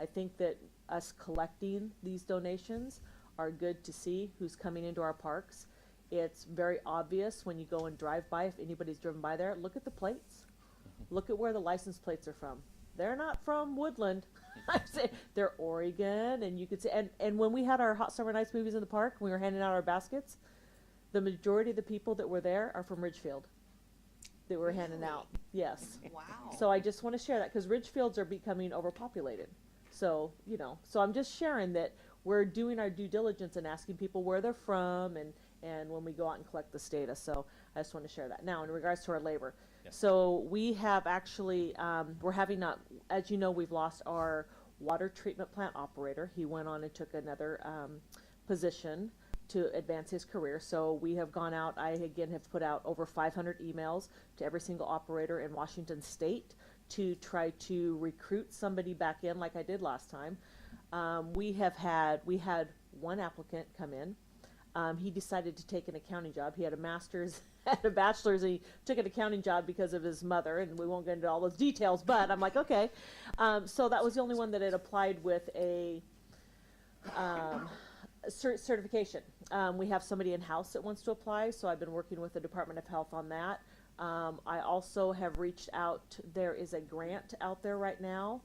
think that us collecting these donations are good to see who's coming into our parks. It's very obvious when you go and drive by, if anybody's driven by there, look at the plates. Look at where the license plates are from. They're not from Woodland. I'm saying they're Oregon, and you could say, and when we had our Hot Summer Nights movies in the park, we were handing out our baskets, the majority of the people that were there are from Ridgefield that we're handing out. Yes. Wow. So I just want to share that because Ridgefields are becoming overpopulated. So, so I'm just sharing that we're doing our due diligence and asking people where they're from and when we go out and collect this data. So I just want to share that. Now, in regards to our labor. Yes. So we have actually, we're having as you know, we've lost our water treatment plant operator. He went on and took another position to advance his career. So we have gone out, I again have put out over 500 emails to every single operator in Washington State to try to recruit somebody back in like I did last time. We had one applicant come in. He decided to take an accounting job. He had a master's and a bachelor's, and he took an accounting job because of his mother, and we won't get into all those details, but I'm like, okay. So that was the only one that had applied with a certification. We have somebody in-house that wants to apply, so I've been working with the Department of Health on that. I also have reached out. There is a grant out there right now.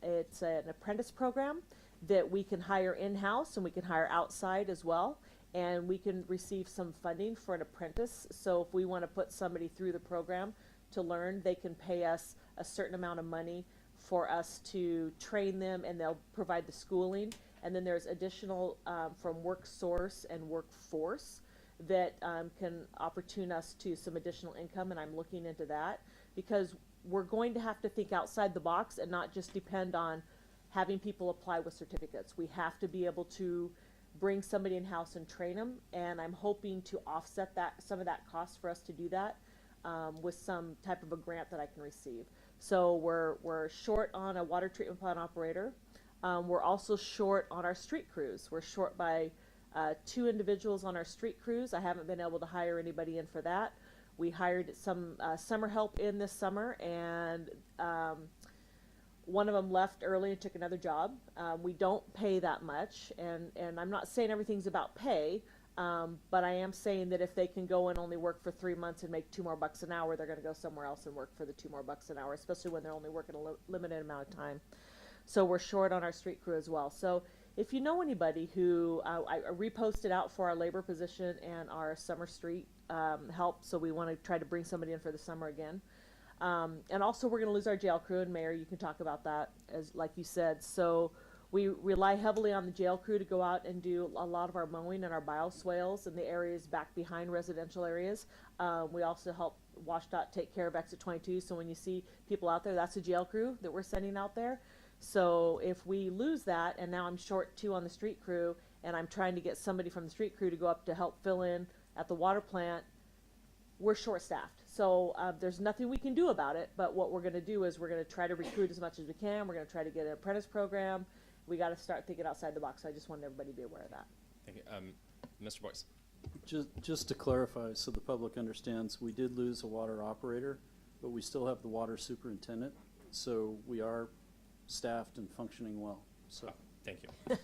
It's an apprentice program that we can hire in-house and we can hire outside as well. And we can receive some funding for an apprentice. So if we want to put somebody through the program to learn, they can pay us a certain amount of money for us to train them, and they'll provide the schooling. And then there's additional from WorkSource and Workforce that can opportune us to some additional income, and I'm looking into that because we're going to have to think outside the box and not just depend on having people apply with certificates. We have to be able to bring somebody in-house and train them, and I'm hoping to offset some of that cost for us to do that with some type of a grant that I can receive. So we're short on a water treatment plant operator. We're also short on our street crews. We're short by 2 individuals on our street crews. I haven't been able to hire anybody in for that. We hired some summer help in this summer, and one of them left early and took another job. We don't pay that much, and I'm not saying everything's about pay, but I am saying that if they can go and only work for 3 months and make $2 more an hour, they're going to go somewhere else and work for the $2 more an hour, especially when they're only working a limited amount of time. So we're short on our street crew as well. So if you know anybody who, I reposted out for our labor position and our summer street help, so we want to try to bring somebody in for the summer again. And also we're going to lose our jail crew, and Mayor, you can talk about that, as like you said. So we rely heavily on the jail crew to go out and do a lot of our mowing and our bioswales in the areas back behind residential areas. We also help WashDOT take care of Exit 22, so when you see people out there, that's a jail crew that we're sending out there. So if we lose that, and now I'm short 2 on the street crew, and I'm trying to get somebody from the street crew to go up to help fill in at the water plant, we're short-staffed. So there's nothing we can do about it, but what we're going to do is we're going to try to recruit as much as we can. We're going to try to get an apprentice program. We got to start thinking outside the box. So I just wanted everybody to be aware of that. Thank you. Mr. Boyce. Just to clarify, so the public understands, we did lose a water operator, but we still have the water superintendent. So we are staffed and functioning well. So thank you.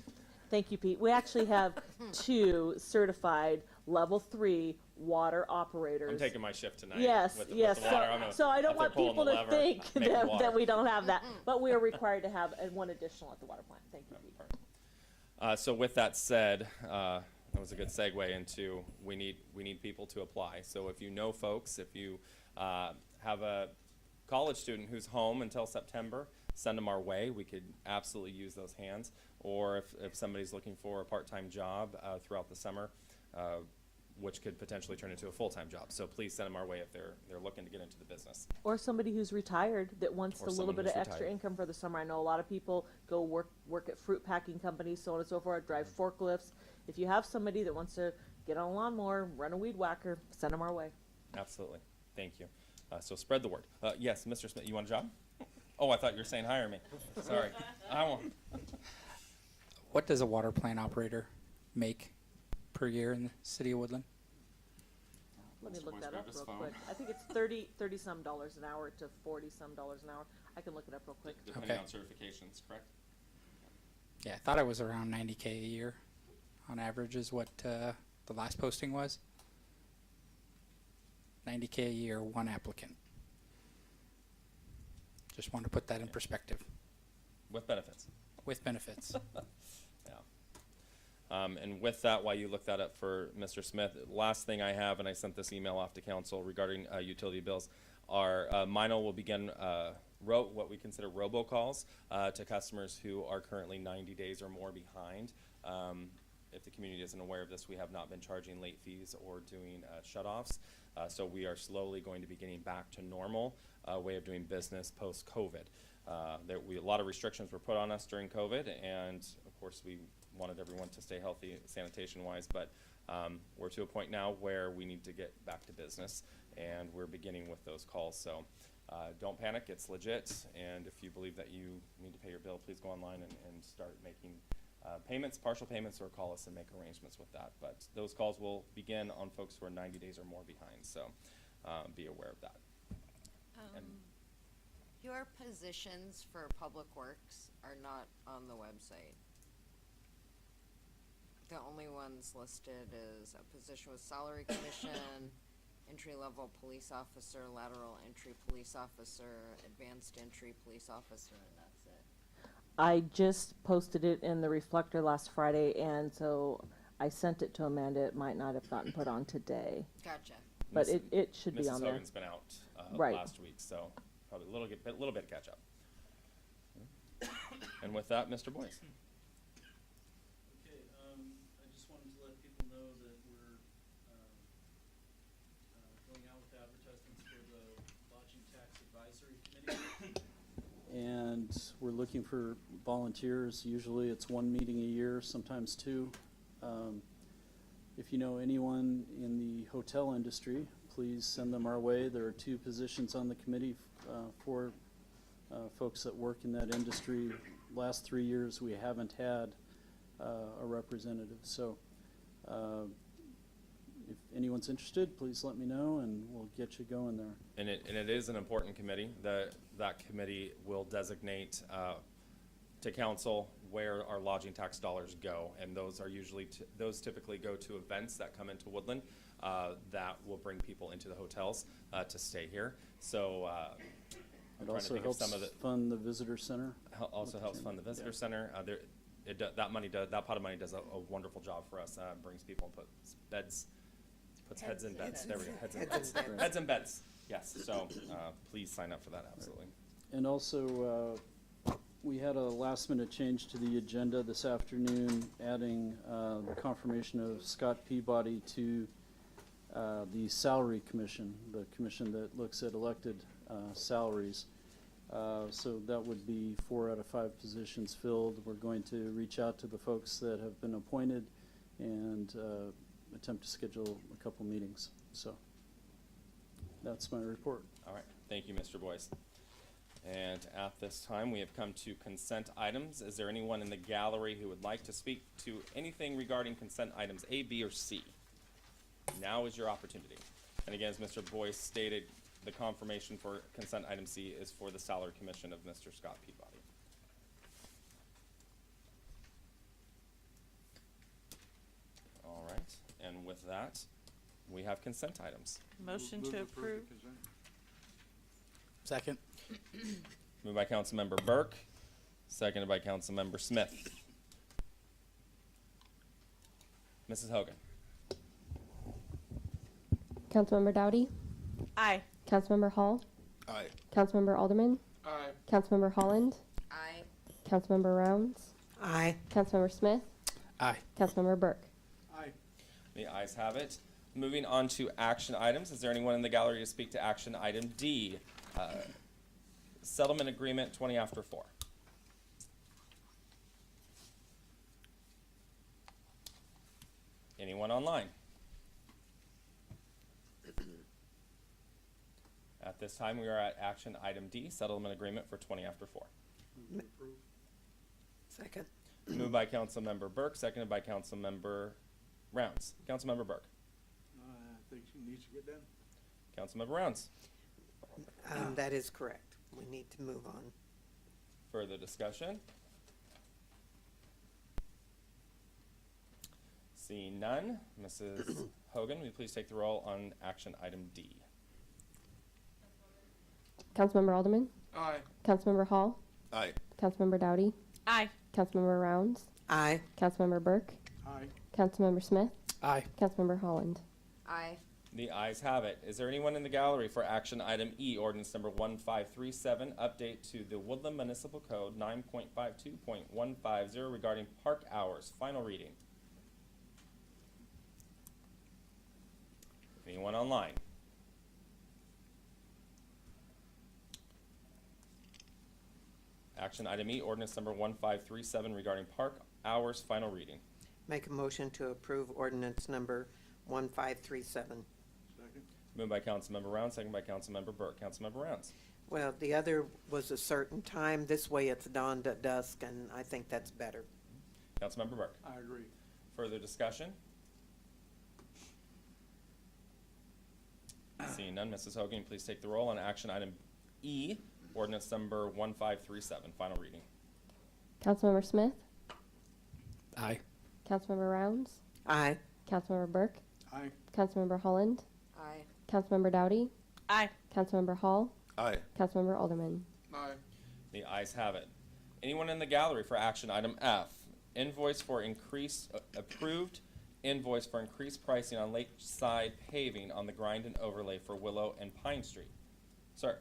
Thank you, Pete. We actually have 2 certified level 3 water operators. I'm taking my shift tonight. Yes, with yes. the water. So I don't want people to think that we don't have that, Mm-mm. but we are required to have 1 additional at the water plant. Thank you, Pete. So with that said, that was a good segue into we need people to apply. So if you know folks, if you have a college student who's home until September, send them our way. We could absolutely use those hands. Or if somebody's looking for a part-time job throughout the summer, which could potentially turn into a full-time job. So please send them our way if they're looking to get into the business. Or somebody who's retired that wants Or a little someone bit of who's extra retired. income for the summer. I know a lot of people go work at fruit packing companies, so on and so forth, drive forklifts. If you have somebody that wants to get on a lawnmower, run a weed whacker, send them our way. Absolutely. Thank you. So spread the word. Yes, Mr. Smith, you want a job? Oh, I thought you were saying hire me. Sorry. I won't. What does a water plant operator make per year in the city of Woodland? Let me Mr. look Boyce that grab up his real phone. quick. I think it's $30 some an hour to $40 some an hour. I can look it up real quick. Depending Okay. on certifications, correct? Yeah, I thought it was around 90K a year on average is what the last posting was. 90K a year, 1 applicant. Just want to put that in perspective. With benefits. With benefits. Yeah. And with that, while you look that up for Mr. Smith, last thing I have, and I sent this email off to council regarding utility bills, our Mino will begin what we consider robocalls to customers who are currently 90 days or more behind. If the community isn't aware of this, we have not been charging late fees or doing shutoffs. So we are slowly going to be getting back to normal way of doing business post-COVID. A lot of restrictions were put on us during COVID, and of course we wanted everyone to stay healthy sanitation-wise, but we're to a point now where we need to get back to business, and we're beginning with those calls. So don't panic, it's legit, and if you believe that you need to pay your bill, please go online and start making payments, partial payments, or call us and make arrangements with that. But those calls will begin on folks who are 90 days or more behind, so be aware of that. And Your positions for Public Works are not on the website. The only ones listed is a position with salary commission, entry-level police officer, lateral entry police officer, advanced entry police officer, and that's it. I just posted it in the Reflector last Friday, and so I sent it to Amanda. It might not have gotten put on today. Gotcha. But it should be Mrs. on there. Hogan's been out Right. last week, so probably a little bit of catch up. And with that, Mr. Boyce. Okay, I just wanted to let people know that we're going out with advertisements for the Lodging Tax Advisory Committee. And we're looking for volunteers. Usually it's 1 meeting a year, sometimes 2. If you know anyone in the hotel industry, please send them our way. There are 2 positions on the committee for folks that work in that industry. Last 3 years, we haven't had a representative. So if anyone's interested, please let me know, and we'll get you going there. And it is an important committee. That committee will designate to council where our lodging tax dollars go, and those are usually those typically go to events that come into Woodland that will bring people into the hotels to stay here. So It also helps fund the visitor center. Also helps fund the visitor center. That pot of money does a wonderful job for us. Brings people and puts heads in beds. There we go. Heads in beds. Heads in beds. Yes. So please sign up for that. Absolutely. And also, we had a last-minute change to the agenda this afternoon, adding the confirmation of Scott Peabody to the Salary Commission, the commission that looks at elected salaries. So that would be 4 out of 5 positions filled. We're going to reach out to the folks that have been appointed and attempt to schedule a couple meetings. So that's my report. All right. Thank you, Mr. Boyce. And at this time, we have come to consent items. Is there anyone in the gallery who would like to speak to anything regarding consent items A, B, or C? Now is your opportunity. And again, as Mr. Boyce stated, the confirmation for consent item C is for the salary commission of Mr. Scott Peabody. All right. And with that, we have consent items. Motion to approve. Second. Moved by Councilmember Burke, seconded by Councilmember Smith. Mrs. Hogan. Councilmember Dowdy, Aye. Councilmember Hall, Aye. Councilmember Alderman, Aye. Councilmember Holland, Aye. Councilmember Rounds, Aye. Councilmember Smith, Aye. Councilmember Burke. Aye. The ayes have it. Moving on to action items. Is there anyone in the gallery to speak to action item D? Settlement agreement 20 after 4. Anyone online? At this time, we are at action item D, settlement agreement for 20 after 4. Second. Moved by Councilmember Burke, seconded by Councilmember Rounds. Councilmember Burke. I think she needs to get done. Councilmember Rounds. That is correct. We need to move on. Further discussion? Seeing none, Mrs. Hogan, will you please take the roll on action item D? Councilmember Alderman, Aye. Councilmember Hall, Aye. Councilmember Dowdy, Aye. Councilmember Rounds, Aye. Councilmember Burke, Aye. Councilmember Smith, Aye. Councilmember Holland. Aye. The ayes have it. Is there anyone in the gallery for action item E, ordinance number 1537, update to the Woodland Municipal Code 9.52.150 regarding park hours, final reading? Anyone online? Action item E, ordinance number 1537 regarding park hours, final reading. Make a motion to approve ordinance number 1537. Second. Moved by Councilmember Rounds, second by Councilmember Burke. Councilmember Rounds. Well, the other was a certain time. This way it's dawned at dusk, and I think that's better. Councilmember Burke. I agree. Further discussion? Seeing none, Mrs. Hogan, please take the roll on action item E, ordinance number 1537, final reading. Councilmember Smith, Aye. Councilmember Rounds, Aye. Councilmember Burke, Aye. Councilmember Holland, Aye. Councilmember Dowdy, Aye. Councilmember Hall, Aye. Councilmember Alderman. Aye. The ayes have it. Anyone in the gallery for action item F, invoice for approved invoice for increased pricing on lakeside paving on the grind and overlay for Willow and Pine Street. Sir.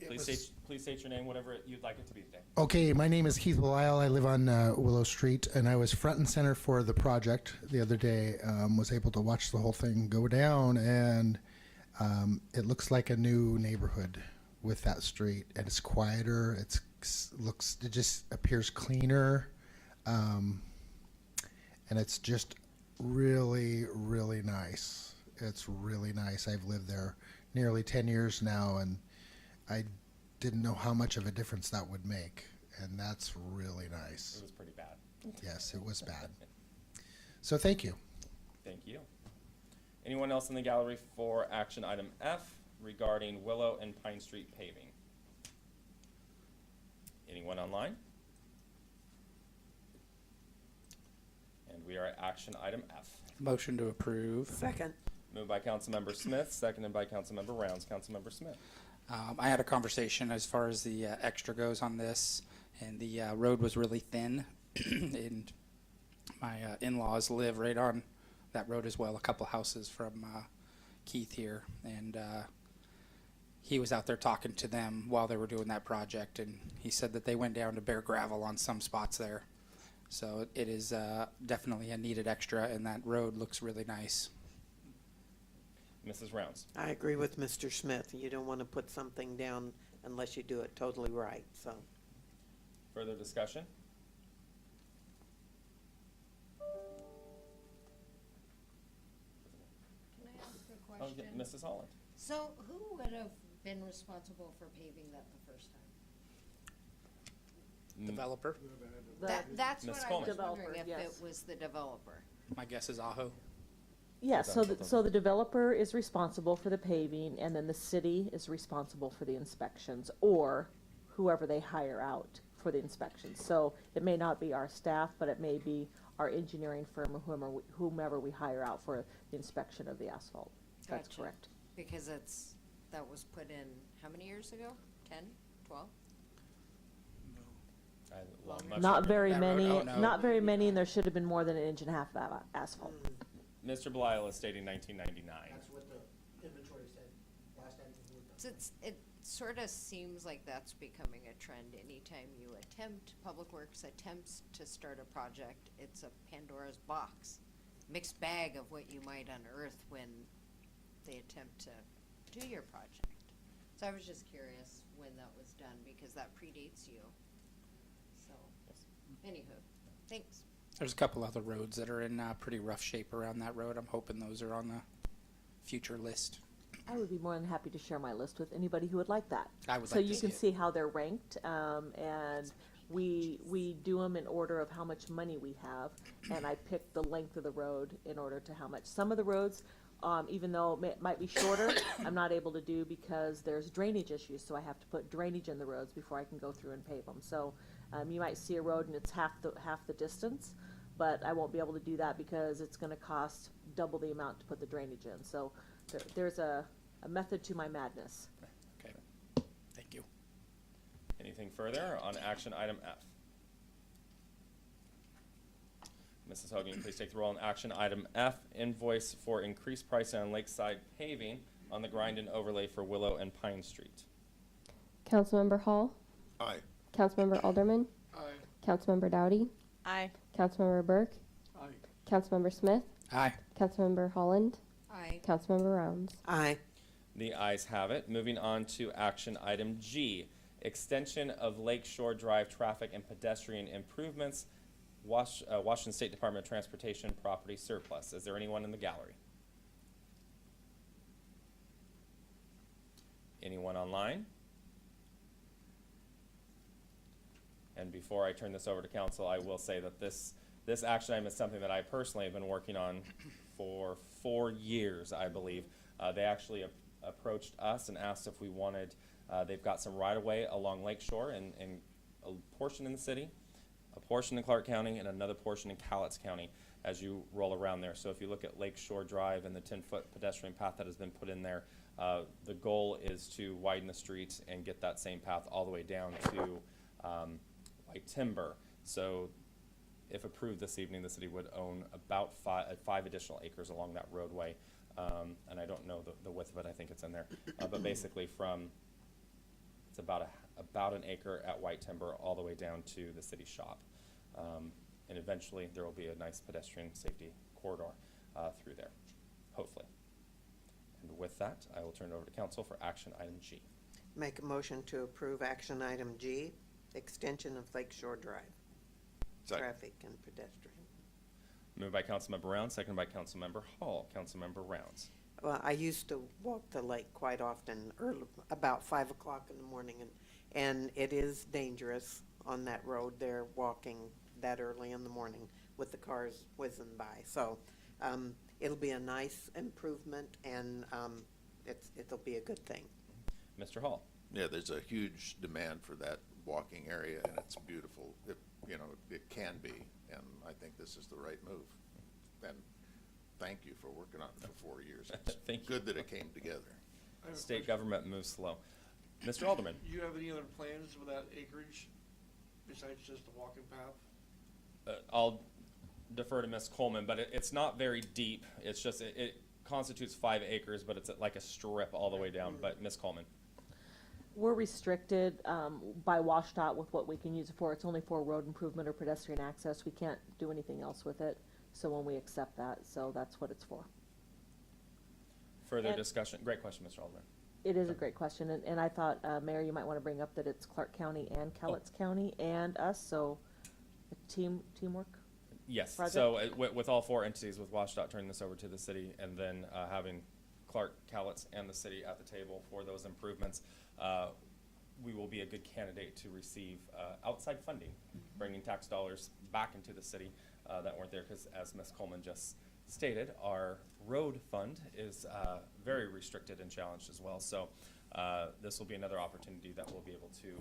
Please state your name, whatever you'd like it to be today. Okay, my name is Keith Belisle. I live on Willow Street, and I was front and center for the project the other day. Was able to watch the whole thing go down, and it looks like a new neighborhood with that street, and it's quieter. It just appears cleaner. and it's just really, really nice. It's really nice. I've lived there nearly 10 years now, and I didn't know how much of a difference that would make, and that's really nice. It was pretty bad. Yes, it was bad. So thank you. Thank you. Anyone else in the gallery for action item F regarding Willow and Pine Street paving? Anyone online? And we are at action item F. Motion to approve. Second. Moved by Councilmember Smith, seconded by Councilmember Rounds. Councilmember Smith. I had a conversation as far as the extra goes on this, and the road was really thin, and my in-laws live right on that road as well, a couple houses from Keith here, and he was out there talking to them while they were doing that project, and he said that they went down to bare gravel on some spots there. So it is definitely a needed extra, and that road looks really nice. Mrs. Rounds. I agree with Mr. Smith. You don't want to put something down unless you do it totally right, so. Further discussion? Can I ask a Oh, question? yeah, Mrs. Holland. So who would have been responsible for paving that the first time? Developer? That's Ms. what I Coleman. was wondering, Developer, if yes. it was the developer. My guess is Aho. Yeah, so the developer is responsible for the paving, and then the city is responsible for the inspections, or whoever they hire out for the inspections. So it may not be our staff, but it may be our engineering firm or whomever we hire out for the inspection of the asphalt. That's Gotcha. correct. Because that was put in, how many years ago? 10, 12? Not very That road- many, oh, no. not very many, and there should have been more than 1.5 inches of asphalt. Mr. Belial is stating 1999. what the inventory said last time. So it sort of seems like that's becoming a trend. Anytime you Public Works attempts to start a project, it's a Pandora's box. Mixed bag of what you might unearth when they attempt to do your project. So I was just curious when that was done, because that predates you. So, anywho, thanks. There's a couple other roads that are in pretty rough shape around that road. I'm hoping those are on the future list. I would be more than happy to share my list with anybody who would like that. I would So like to you see can it. see how they're ranked, and we do them in order of how much money we have, and I pick the length of the road in order to how much. Some of the roads, even though it might be shorter, I'm not able to do because there's drainage issues, so I have to put drainage in the roads before I can go through and pave them. So you might see a road and it's half the distance, but I won't be able to do that because it's going to cost double the amount to put the drainage in. So there's a method to my madness. Okay. Thank you. Anything further on action item F? Mrs. Hogan, please take the roll on action item F, invoice for increased pricing on Lakeside paving on the grind and overlay for Willow and Pine Street. Councilmember Hall, Aye. Councilmember Alderman, Aye. Councilmember Dowdy, Aye. Councilmember Burke, Aye. Councilmember Smith, Aye. Councilmember Holland, Aye. Councilmember Rounds. Aye. The ayes have it. Moving on to action item G, extension of Lakeshore Drive traffic and pedestrian improvements, Washington State Department of Transportation property surplus. Is there anyone in the gallery? Anyone online? And before I turn this over to council, I will say that this action item is something that I personally have been working on for 4 years, I believe. They actually approached us and asked if we wanted, they've got some right-of-way along Lakeshore and a portion in the city, a portion in Clark County, and another portion in Cowlitz County as you roll around there. So if you look at Lakeshore Drive and the 10-foot pedestrian path that has been put in there, the goal is to widen the streets and get that same path all the way down to White Timber. So if approved this evening, the city would own about five additional acres along that roadway. And I don't know the width of it, I think it's in there. But basically it's about an acre at White Timber all the way down to the city shop. And eventually there will be a nice pedestrian safety corridor through there, hopefully. And with that, I will turn it over to council for action item G. Make a motion to approve action item G, extension of Lakeshore Drive. Second. Traffic and pedestrian. Moved by Councilmember Rounds, seconded by Councilmember Hall. Councilmember Rounds. Well, I used to walk the lake quite often, early, about 5 o'clock in the morning, and it is dangerous on that road there, walking that early in the morning with the cars whizzing by. So it'll be a nice improvement, and it'll be a good thing. Mr. Hall. Yeah, there's a huge demand for that walking area, and it's beautiful. It can be, and I think this is the right move. And thank you for working on it for 4 years. It's Thank you. good that it came together. I have a State question. government moves slow. Mr. Alderman. You have any other plans with that acreage besides just the walking path? I'll defer to Ms. Coleman, but it's not very deep. It's just, it constitutes 5 acres, but it's like a strip all the way down. But Ms. Coleman. We're restricted by WashDOT with what we can use it for. It's only for road improvement or pedestrian access. We can't do anything else with it. So when we accept that, so that's what it's for. Further And- discussion. Great question, Mr. Alderman. It is a great question, and I thought, Mayor, you might want to bring up that it's Clark County and Cowlitz County and us, so teamwork. Yes, project? so with all 4 entities, with WashDOT turning this over to the city, and then having Clark, Cowlitz, and the city at the table for those improvements, we will be a good candidate to receive outside funding, bringing tax dollars back into the city that weren't there, because as Ms. Coleman just stated, our road fund is very restricted and challenged as well. So this will be another opportunity that we'll be able to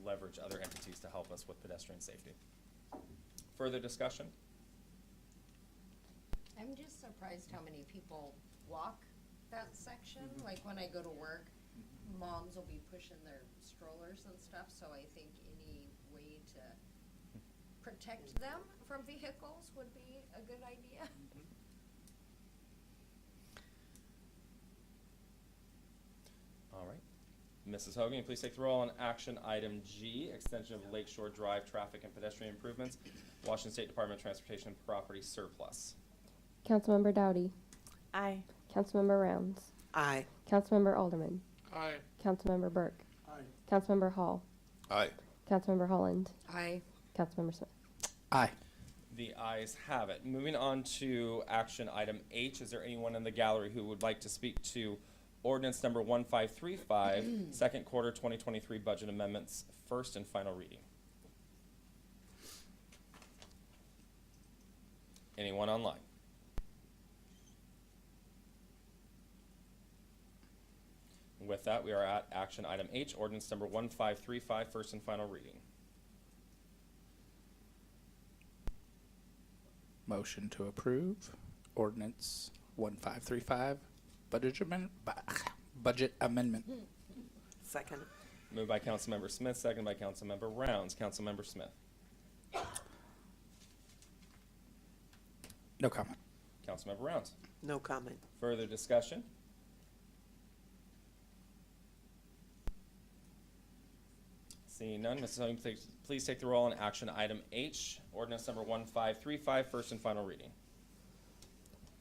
leverage other entities to help us with pedestrian safety. Further discussion? I'm just surprised how many people walk that section. Like when I go to work, moms will be pushing their strollers and stuff, so I think any way to protect them from vehicles would be a good idea. All right. Mrs. Hogan, please take the roll on action item G, extension of Lakeshore Drive traffic and pedestrian improvements, Washington State Department of Transportation property surplus. Councilmember Dowdy. Aye. Councilmember Rounds. Aye. Councilmember Alderman. Aye. Councilmember Burke. Aye. Councilmember Hall. Aye. Councilmember Holland. Aye. Councilmember Smith. Aye. The ayes have it. Moving on to action item H, is there anyone in the gallery who would like to speak to ordinance number 1535, second quarter 2023 budget amendments, first and final reading? Anyone online? With that, we are at action item H, ordinance number 1535, first and final reading. Motion to approve ordinance 1535, budget amendment. Second. Moved by Councilmember Smith, seconded by Councilmember Rounds. Councilmember Smith. No comment. Councilmember Rounds. No comment. Further discussion? Seeing none, Mrs. Hogan, please take the roll on action item H, ordinance number 1535, first and final reading.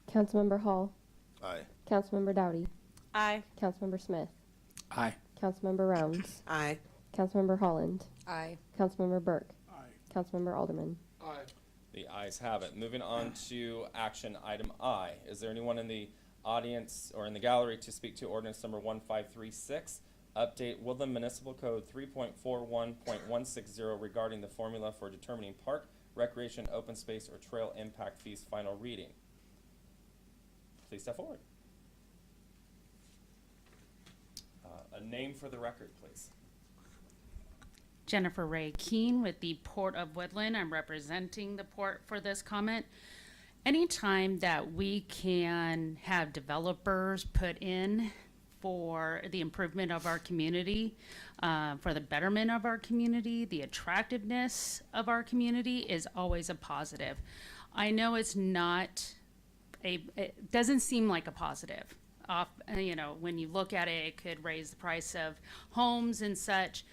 Councilmember Hall. Aye. Councilmember Dowdy. Aye. Councilmember Smith. Aye. Councilmember Rounds. Aye. Councilmember Holland. Aye. Councilmember Burke. Aye. Councilmember Alderman. Aye. The ayes have it. Moving on to action item I. Is there anyone in the audience or in the gallery to speak to ordinance number 1536? Update Woodland Municipal Code 3.41.160 regarding the formula for determining park, recreation, open space, or trail impact fees, final reading. Please step forward. A name for the record, please. Jennifer Ray Keene with the Port of Woodland. I'm representing the port for this comment. Anytime that we can have developers put in for the improvement of our community, for the betterment of our community, the attractiveness of our community is always a positive. I know it's not it doesn't seem like a positive. When you look at it, it could raise the price of homes and such.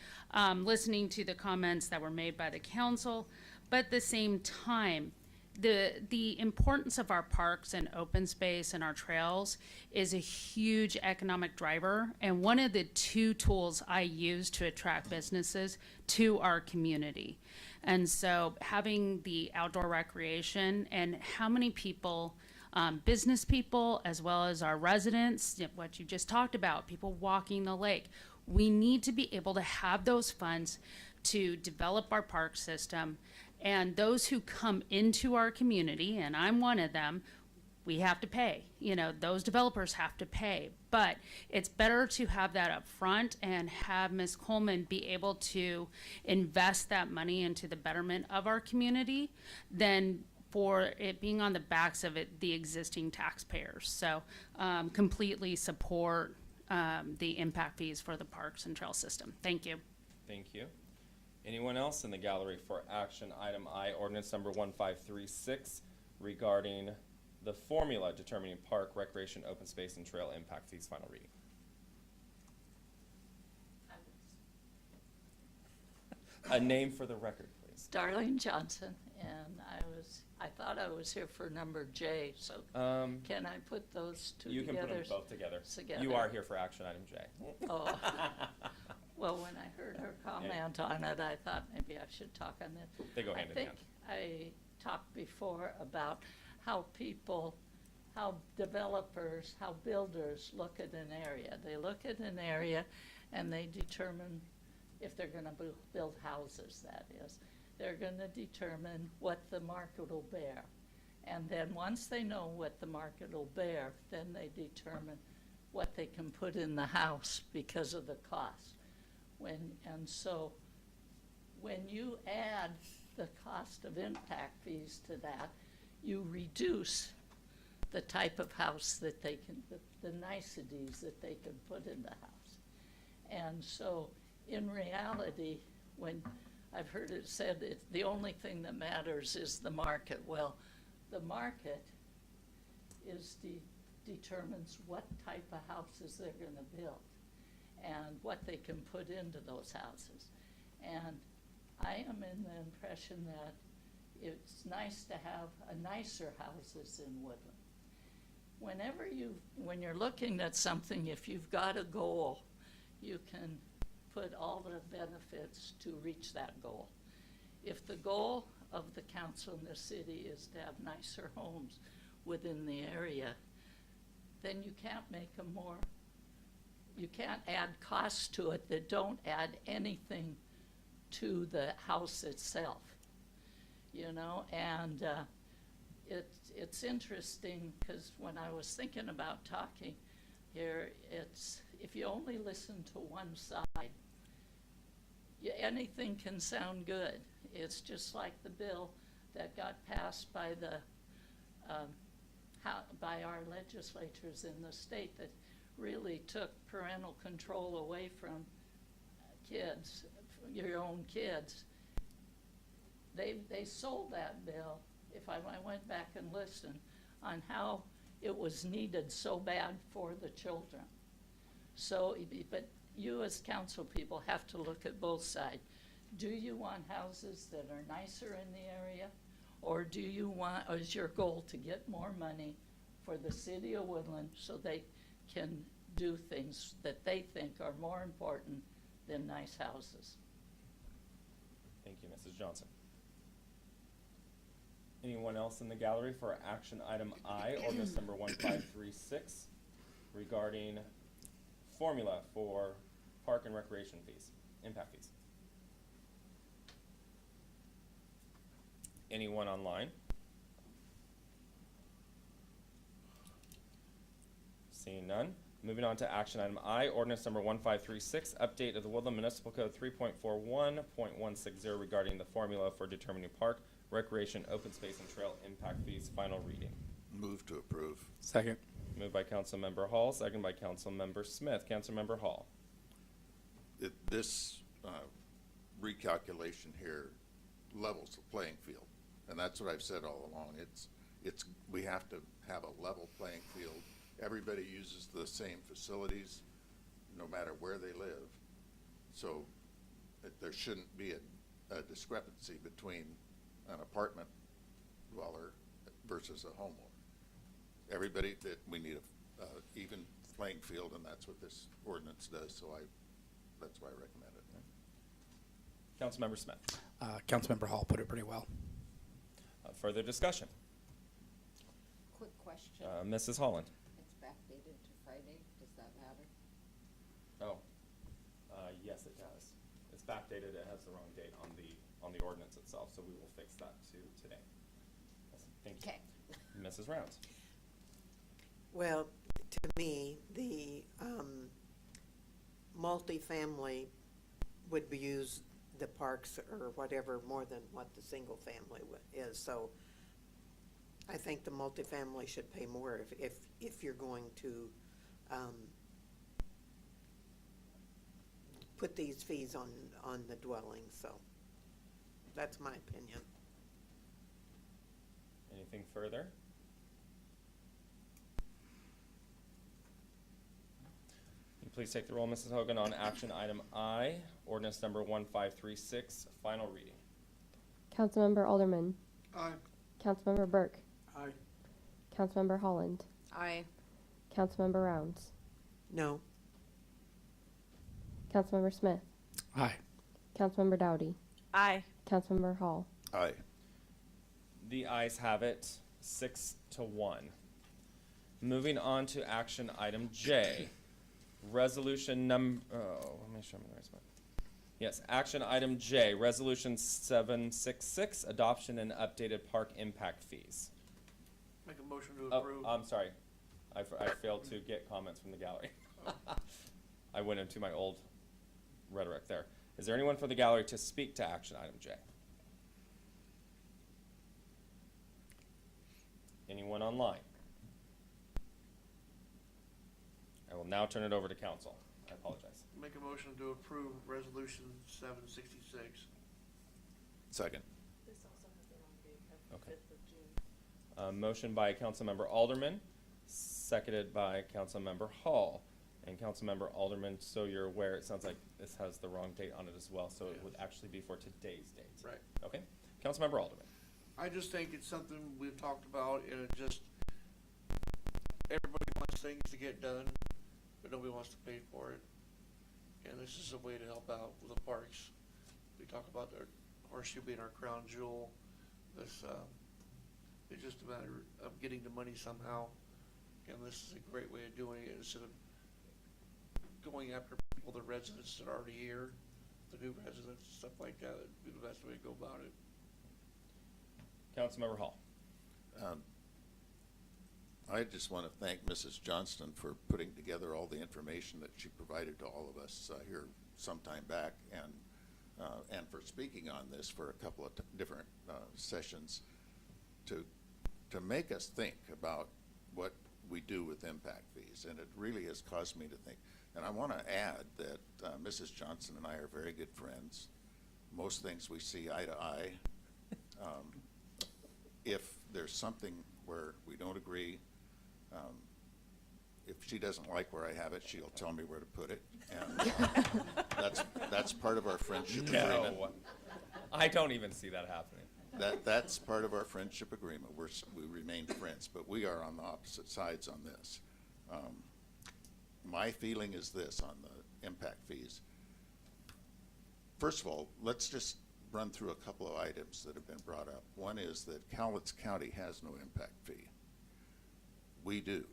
Listening to the comments that were made by the council, but at the same time, the importance of our parks and open space and our trails is a huge economic driver, and one of the two tools I use to attract businesses to our community. And so having the outdoor recreation, and how many people, business people as well as our residents, what you just talked about, people walking the lake, we need to be able to have those funds to develop our park system. And those who come into our community, and I'm one of them, we have to pay. Those developers have to pay. But it's better to have that up front and have Ms. Coleman be able to invest that money into the betterment of our community than for it being on the backs of the existing taxpayers. So completely support the impact fees for the parks and trail system. Thank you. Thank you. Anyone else in the gallery for action item I, ordinance number 1536, regarding the formula determining park, recreation, open space, and trail impact fees, final reading? A name for the record, please. Darlene Johnson, and I thought I was here for number J, so can I put those two You together? can put them both together. Together. You are here for action item J. Oh. Well, when I heard her comment on it, I thought maybe I should talk on this. They go hand in hand. I think I talked before about how developers, how builders look at an area. They look at an area and they determine if they're gonna build houses, that is. They're gonna determine what the market will bear. And then once they know what the market will bear, then they determine what they can put in the house because of the cost. So when you add the cost of impact fees to that, you reduce the type of house that they can, the niceties that they can put in the house. And so in reality, when I've heard it said the only thing that matters is the market. Well, the market determines what type of houses they're gonna build and what they can put into those houses. And I am in the impression that it's nice to have nicer houses in Woodland. When you're looking at something, if you've got a goal, you can put all the benefits to reach that goal. If the goal of the council in the city is to have nicer homes within the area, then you can't make them more. You can't add costs to it that don't add anything to the house itself, and it's interesting because when I was thinking about talking here, if you only listen to one side, anything can sound good. It's just like the bill that got passed by by our legislators in the state that really took parental control away from kids, your own kids. They sold that bill, if I went back and listened, on how it was needed so bad for the children. So, but you as council people have to look at both sides. Do you want houses that are nicer in the area? Or is your goal to get more money for the city of Woodland so they can do things that they think are more important than nice houses? Thank you, Mrs. Johnson. Anyone else in the gallery for action item I, ordinance number 1536, regarding formula for park and recreation fees, impact fees? Anyone online? Seeing none. Moving on to action item I, ordinance number 1536, update of the Woodland Municipal Code 3.41.160 regarding the formula for determining park, recreation, open space, and trail impact fees, final reading. Move to approve. Second. Moved by Councilmember Hall, second by Councilmember Smith. Councilmember Hall. This recalculation here levels the playing field. And that's what I've said all along. We have to have a level playing field. Everybody uses the same facilities, no matter where they live. So there shouldn't be a discrepancy between an apartment dweller versus a homeowner. Everybody, that we need a even playing field, and that's what this ordinance does, so that's why I recommend it. Councilmember Smith. Councilmember Hall put it pretty well. Further discussion? Quick question. Mrs. Holland. It's backdated to Friday. Does that matter? Oh, yes, it does. It's backdated. It has the wrong date on the ordinance itself, so we will fix that to today. Thank you. Okay. Mrs. Rounds. Well, to me, the multifamily would be used the parks or whatever more than what the single family is. So I think the multifamily should pay more if you're going to put these fees on the dwellings. So that's my opinion. Anything further? Please take the roll, Mrs. Hogan, on action item I, ordinance number 1536, final reading. Councilmember Alderman. Aye. Councilmember Burke. Aye. Councilmember Holland. Aye. Councilmember Rounds. No. Councilmember Smith. Aye. Councilmember Dowdy. Aye. Councilmember Hall. Aye. The ayes have it, 6-1. Moving on to action item J, resolution let me make sure I'm in the right spot. Yes, action item J, resolution 766, adoption and updated park impact fees. Make a motion to Oh, approve. I'm sorry. I failed to get comments from the gallery. I went into my old rhetoric there. Is there anyone for the gallery to speak to action item J? Anyone online? I will now turn it over to council. I apologize. Make a motion to approve resolution 766. Second. This also has the wrong date of Okay. 5th of June. Motion by Councilmember Alderman, seconded by Councilmember Hall. And Councilmember Alderman, so you're aware, it sounds like this has the wrong date on it as well, so it would actually be for today's date. Right. Okay. Councilmember Alderman. I just think it's something we've talked about, and it just, everybody wants things to get done, but nobody wants to pay for it. And this is a way to help out with the parks. We talk about the horseshoe being our crown jewel. This, it's just a matter of getting the money somehow. And this is a great way of doing it instead of going after people, the residents that are already here, the new residents, stuff like that. It'd be the best way to go about it. Councilmember Hall. I just want to thank Mrs. Johnston for putting together all the information that she provided to all of us here some time back, and for speaking on this for a couple of different sessions to make us think about what we do with impact fees. And it really has caused me to think. And I want to add that Mrs. Johnson and I are very good friends. Most things we see eye to eye. If there's something where we don't agree, if she doesn't like where I have it, she'll tell me where to put it. And that's part of our friendship agreement. No, I don't even see that happening. That's part of our friendship agreement. We remain friends, but we are on the opposite sides on this. My feeling is this on the impact fees. First of all, let's just run through a couple of items that have been brought up. One is that Cowlitz County has no impact fee. We do.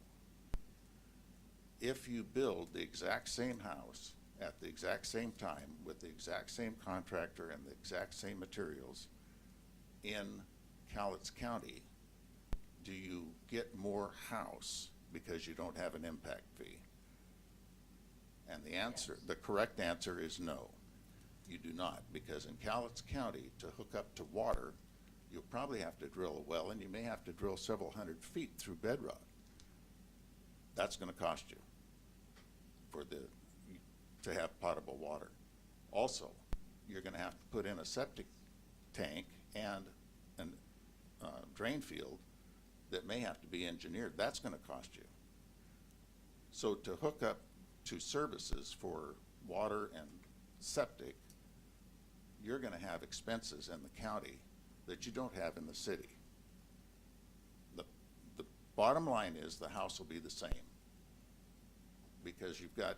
If you build the exact same house at the exact same time with the exact same contractor and the exact same materials in Cowlitz County, do you get more house because you don't have an impact fee? And the answer, the correct answer is no. You do not, because in Cowlitz County, to hook up to water, you'll probably have to drill a well, and you may have to drill several hundred feet through bedrock. That's going to cost you to have potable water. Also, you're going to have to put in a septic tank and a drain field that may have to be engineered. That's going to cost you. So to hook up to services for water and septic, you're going to have expenses in the county that you don't have in the city. bottom line is the house will be the same. Because you've got,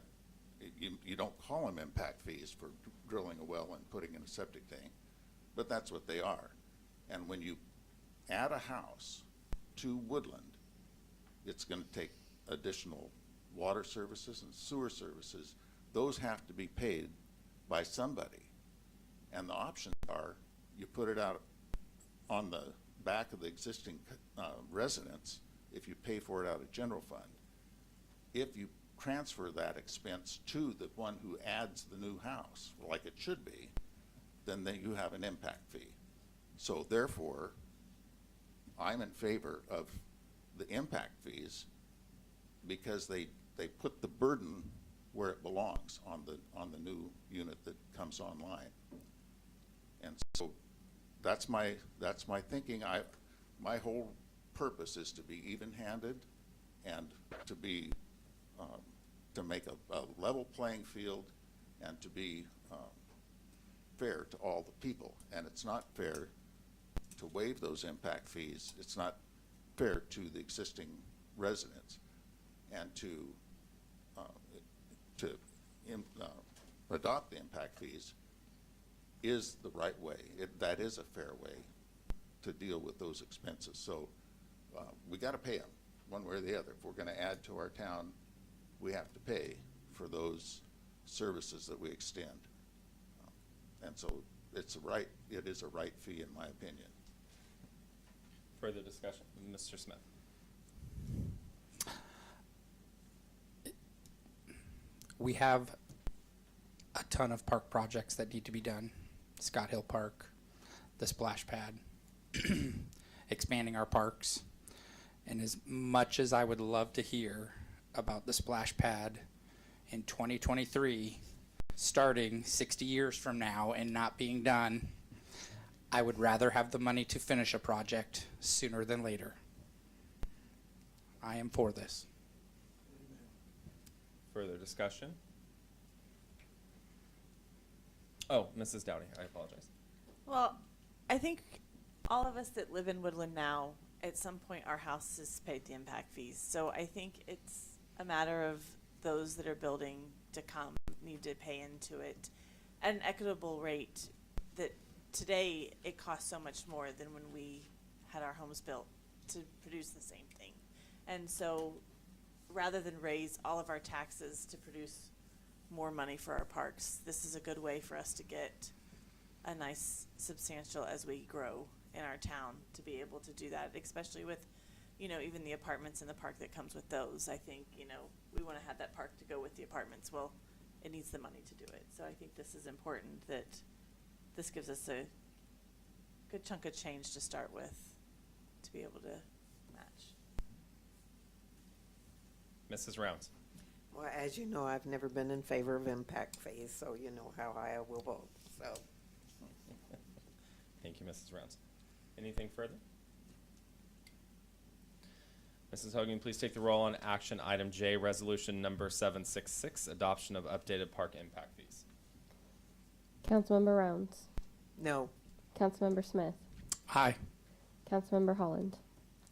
you don't call them impact fees for drilling a well and putting in a septic tank, but that's what they are. And when you add a house to Woodland, it's gonna take additional water services and sewer services. Those have to be paid by somebody. And the options are, you put it out on the back of the existing residence if you pay for it out of general fund. If you transfer that expense to the one who adds the new house, like it should be, then you have an impact fee. So therefore, I'm in favor of the impact fees because they put the burden where it belongs on the new unit that comes online. And so that's my thinking. My whole purpose is to be even-handed and to be to make a level playing field and to be fair to all the people. And it's not fair to waive those impact fees. It's not fair to the existing residents, and to adopt the impact fees is the right way. That is a fair way to deal with those expenses. So we got to pay them one way or the other. If we're going to add to our town, we have to pay for those services that we extend. And so it is a right fee in my opinion. Further discussion, Mr. Smith. We have a ton of park projects that need to be done. Scott Hill Park, the splash pad, expanding our parks. And as much as I would love to hear about the splash pad in 2023, starting 60 years from now and not being done, I would rather have the money to finish a project sooner than later. I am for this. Further discussion? Oh, Mrs. Dowdy, I apologize. Well, I think all of us that live in Woodland now, at some point our house has paid the impact fees. So I think it's a matter of those that are building to come need to pay into it at an equitable rate. That today it costs so much more than when we had our homes built to produce the same thing. And so rather than raise all of our taxes to produce more money for our parks, this is a good way for us to get a nice substantial as we grow in our town to be able to do that, especially with, you know, even the apartments in the park that comes with those. I think, you know, we want to have that park to go with the apartments. Well, it needs the money to do it. So I think this is important that this gives us a good chunk of change to start with to be able to match. Mrs. Rounds. Well, as you know, I've never been in favor of impact fees, so you know how I will vote, so. Thank you, Mrs. Rounds. Anything further? Mrs. Hogan, please take the roll on action item J, resolution number 766, adoption of updated park impact fees. Councilmember Rounds. No. Councilmember Smith. Aye. Councilmember Holland.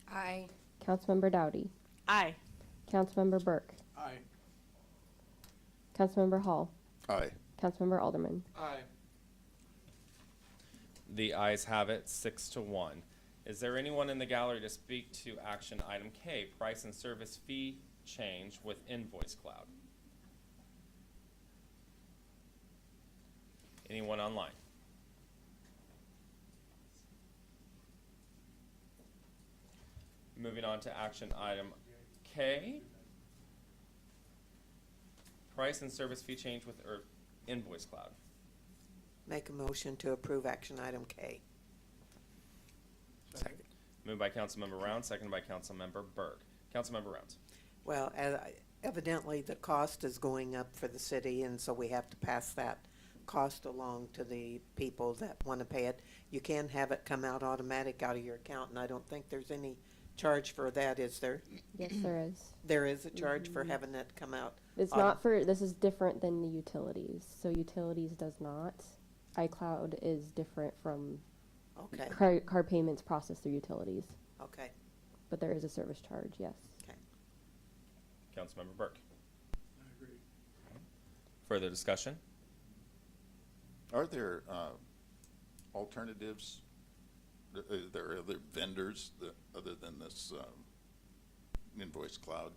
Aye. Councilmember Dowdy. Aye. Councilmember Burke. Aye. Councilmember Hall. Aye. Councilmember Alderman. Aye. The ayes have it, 6-1. Is there anyone in the gallery to speak to action item K, price and service fee change with Invoice Cloud? Anyone online? Moving on to action item K, price and service fee change with Invoice Cloud. Make a motion to approve action item K. Second. Moved by Councilmember Rounds, seconded by Councilmember Burke. Councilmember Rounds. Well, evidently the cost is going up for the city, and so we have to pass that cost along to the people that want to pay it. You can have it come out automatic out of your account, and I don't think there's any charge for that, is there? Yes, there is. There is a charge for having that come out. It's not for, this is different than the utilities. So utilities does not. iCloud is different from Okay, car payments processed through utilities. okay. but there is a service charge, yes. Councilmember Burke. I agree. Further discussion? Are there alternatives? Are there other vendors other than this Invoice Cloud?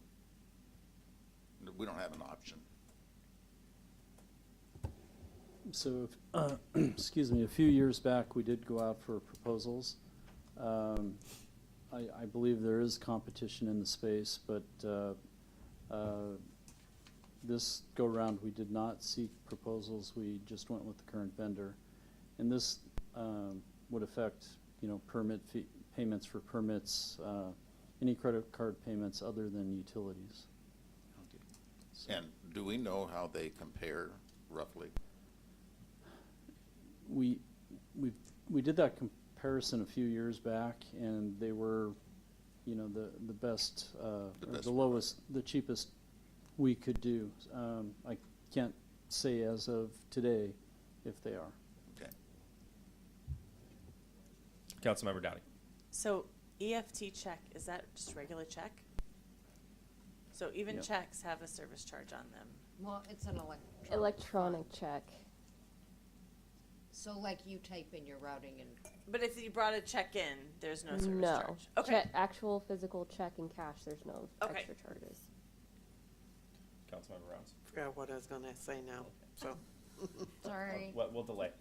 We don't have an option. So, excuse me, a few years back, we did go out for proposals. I believe there is competition in the space, but this go-round, we did not seek proposals. We just went with the current vendor. And this would affect, permit fee, payments for permits, any credit card payments other than utilities. So And do we know how they compare roughly? we did that comparison a few years back, and they were, the best, the lowest, the cheapest we could do. I can't say as of today if they are. Okay. Councilmember Dowdy. So EFT check, is that just regular check? So even Yep. checks have a service charge on them. Well, it's an Electronic check. So like you type in your routing and. But if you brought a check in, there's no service No. charge. Okay. Actual physical check and cash, there's no Okay. extra charges. Councilmember Rounds. Forgot what I was gonna say now, so. Sorry. We'll delay.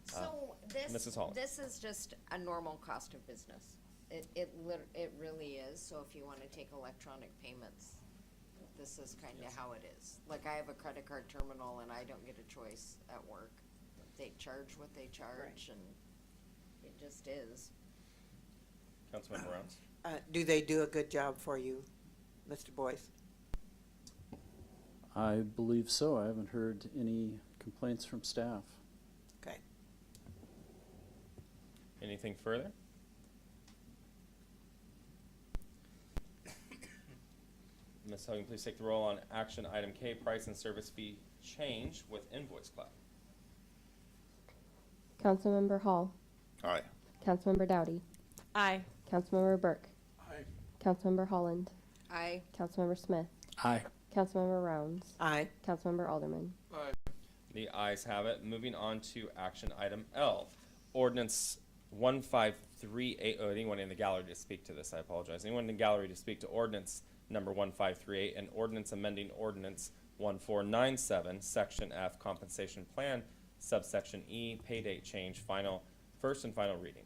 So Mrs. Holland. this is just a normal cost of business. It really is. So if you want to take electronic payments, this is kind of how it is. Like I have a credit card terminal and I don't get a choice at work. They charge what they charge and it just is. Councilmember Rounds. Do they do a good job for you, Mr. Boyce? I believe so. I haven't heard any complaints from staff. Okay. Anything further? Ms. Hogan, please take the roll on action item K, price and service fee change with Invoice Cloud. Councilmember Hall. Aye. Councilmember Dowdy. Aye. Councilmember Burke. Aye. Councilmember Holland. Aye. Councilmember Smith. Aye. Councilmember Rounds. Aye. Councilmember Alderman. Aye. The ayes have it. Moving on to action item L, ordinance 1538. Oh, anyone in the gallery to speak to this? I apologize. Anyone in the gallery to speak to ordinance number 1538 and ordinance amending ordinance 1497, section F, compensation plan, subsection E, pay date change, first and final reading.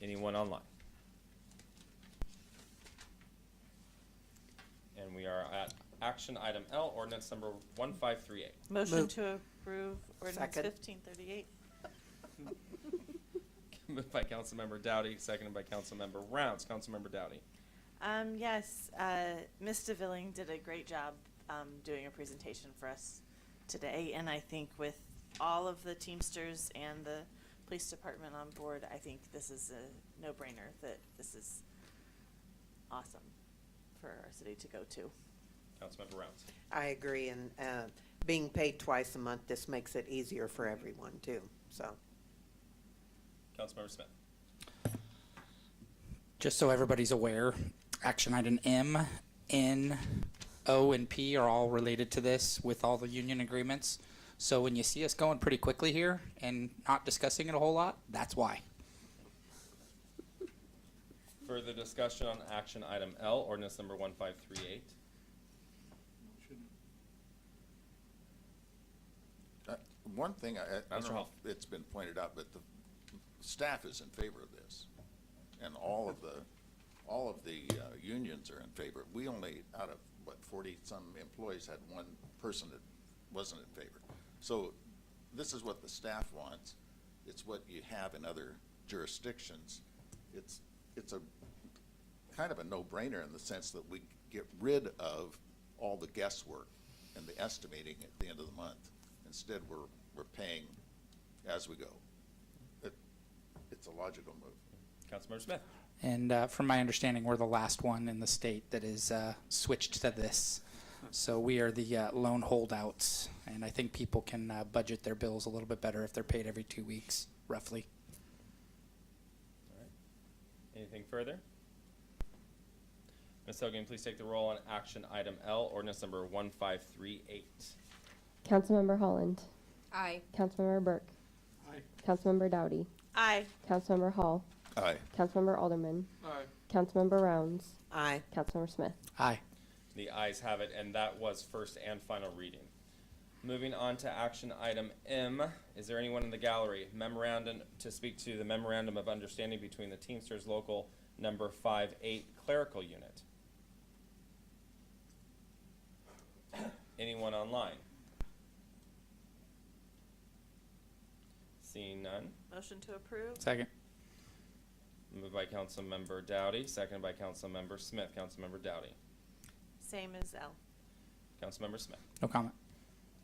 Anyone online? And we are at action item L, ordinance number 1538. Motion Move. to approve ordinance Second. 1538. Moved by Councilmember Dowdy, seconded by Councilmember Rounds. Councilmember Dowdy. Yes, Ms. DeVilling did a great job doing a presentation for us today, and I think with all of the Teamsters and the police department on board, I think this is a no-brainer that this is awesome for our city to go to. Councilmember Rounds. I agree, and being paid twice a month, this makes it easier for everyone too, so. Councilmember Smith. Just so everybody's aware, action item M, N, O, and P are all related to this with all the union agreements. So when you see us going pretty quickly here and not discussing it a whole lot, that's why. Further discussion on action item L, ordinance number 1538. One thing, I Mr. don't know Hall. if it's been pointed out, but the staff is in favor of this. And all of the unions are in favor. We only, out of, 40-some employees, had one person that wasn't in favor. So this is what the staff wants. It's what you have in other jurisdictions. It's a kind of a no-brainer in the sense that we get rid of all the guesswork and the estimating at the end of the month. Instead, we're paying as we go. It's a logical move. Councilmember Smith. And from my understanding, we're the last one in the state that is switched to this. So we are the lone holdouts, and I think people can budget their bills a little bit better if they're paid every 2 weeks. roughly. Anything further? Ms. Hogan, please take the roll on action item L, ordinance number 1538. Councilmember Holland. Aye. Councilmember Burke. Aye. Councilmember Dowdy. Aye. Councilmember Hall. Aye. Councilmember Alderman. Aye. Councilmember Rounds. Aye. Councilmember Smith. Aye. The ayes have it, and that was first and final reading. Moving on to action item M, is there anyone in the gallery memorandum to speak to the memorandum of understanding between the Teamsters Local Number 58 Clerical Unit? Anyone online? Seeing none. Motion to approve? Second. Moved by Councilmember Dowdy, seconded by Councilmember Smith. Councilmember Dowdy. Same as L. Councilmember Smith. No comment.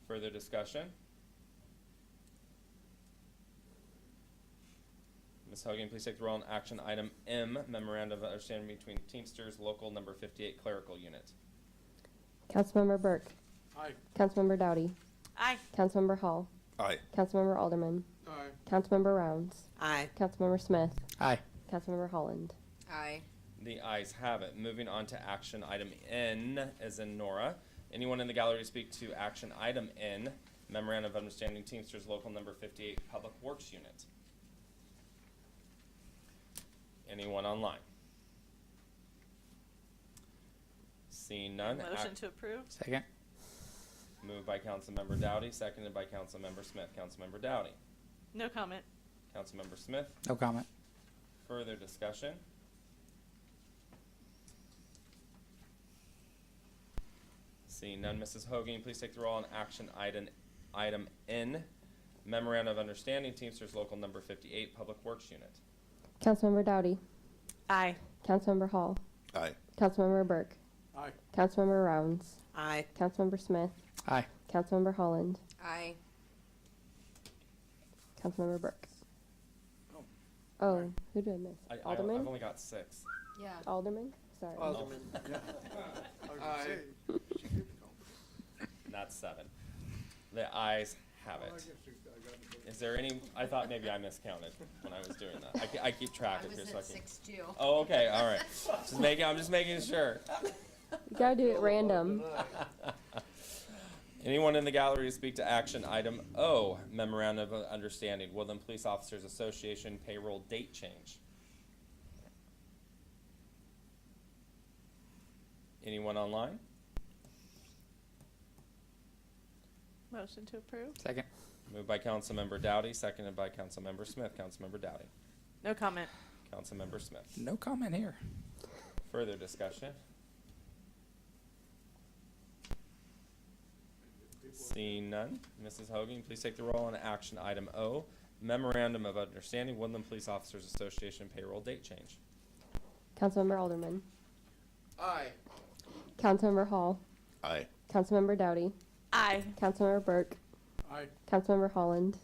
Further discussion? Ms. Hogan, please take the roll on action item M, memorandum of understanding between Teamsters Local Number 58 Clerical Unit. Councilmember Burke. Aye. Councilmember Dowdy. Aye. Councilmember Hall. Aye. Councilmember Alderman. Aye. Councilmember Rounds. Aye. Councilmember Smith. Aye. Councilmember Holland. Aye. The ayes have it. Moving on to action item N, as in Nora. Anyone in the gallery to speak to action item N, memorandum of understanding Teamsters Local Number 58 Public Works Unit? Anyone online? Seeing none. Motion to approve? Second. Moved by Councilmember Dowdy, seconded by Councilmember Smith. Councilmember Dowdy. No comment. Councilmember Smith. No comment. Further discussion? Seeing none, Mrs. Hogan, please take the roll on action item N, memorandum of understanding Teamsters Local Number 58 Public Works Unit. Councilmember Dowdy. Aye. Councilmember Hall. Aye. Councilmember Burke. Aye. Councilmember Rounds. Aye. Councilmember Smith. Aye. Councilmember Holland. Aye. Councilmember Burke. Oh, who did I miss? I've Alderman? only got 6. Yeah. Alderman? Sorry. Alderman. Aye. Not 7. The ayes have it. Is there any, I thought maybe I miscounted when I was doing that. I keep track I of here was so I at can. 6 too. Oh, okay, all right. I'm just making sure. You gotta do it random. Anyone in the gallery to speak to action item O, memorandum of understanding, Woodland Police Officers Association payroll date change? Anyone online? Motion to approve? Second. Moved by Councilmember Dowdy, seconded by Councilmember Smith. Councilmember Dowdy. No comment. Councilmember Smith. No comment here. Further discussion? Seeing none, Mrs. Hogan, please take the roll on action item O, memorandum of understanding, Woodland Police Officers Association payroll date change. Councilmember Alderman. Aye. Councilmember Hall. Aye. Councilmember Dowdy. Aye. Councilmember Burke. Aye. Councilmember Holland.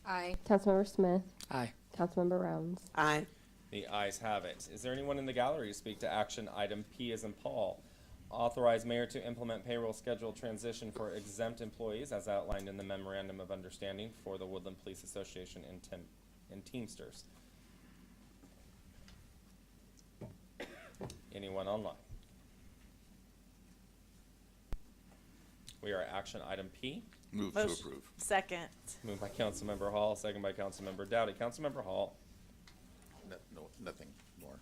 Aye. Councilmember Smith. Aye. Councilmember Rounds. Aye. The ayes have it. Is there anyone in the gallery to speak to action item P as in Paul? Authorize mayor to implement payroll schedule transition for exempt employees as outlined in the memorandum of understanding for the Woodland Police Association and Teamsters. Anyone online? We are at action item P. Move to Motion- approve. Second. Moved by Councilmember Hall, second by Councilmember Dowdy. Councilmember Hall. No, nothing more.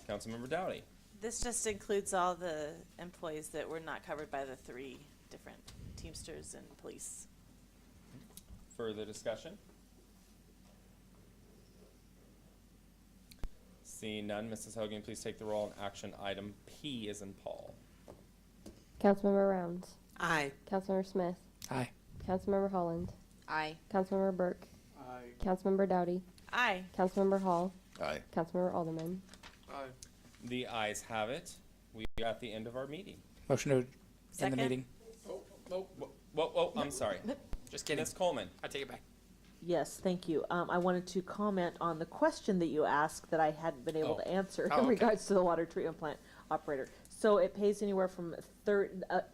Councilmember Dowdy. This just includes all the employees that were not covered by the 3 different Teamsters and police. Further discussion? Seeing none, Mrs. Hogan, please take the roll on action item P as in Paul. Councilmember Rounds. Aye. Councilmember Smith. Aye. Councilmember Holland. Aye. Councilmember Burke. Aye. Councilmember Dowdy. Aye. Councilmember Hall. Aye. Councilmember Alderman. Aye. The ayes have it. We are at the end of our meeting. Motion to end Second. the meeting. Whoa, I'm sorry. Just kidding. Ms. Coleman. I take it back. Yes, thank you. I wanted to comment on the question that you asked that I hadn't been able to answer Oh, in okay. regards to the water treatment plant operator. So it pays anywhere from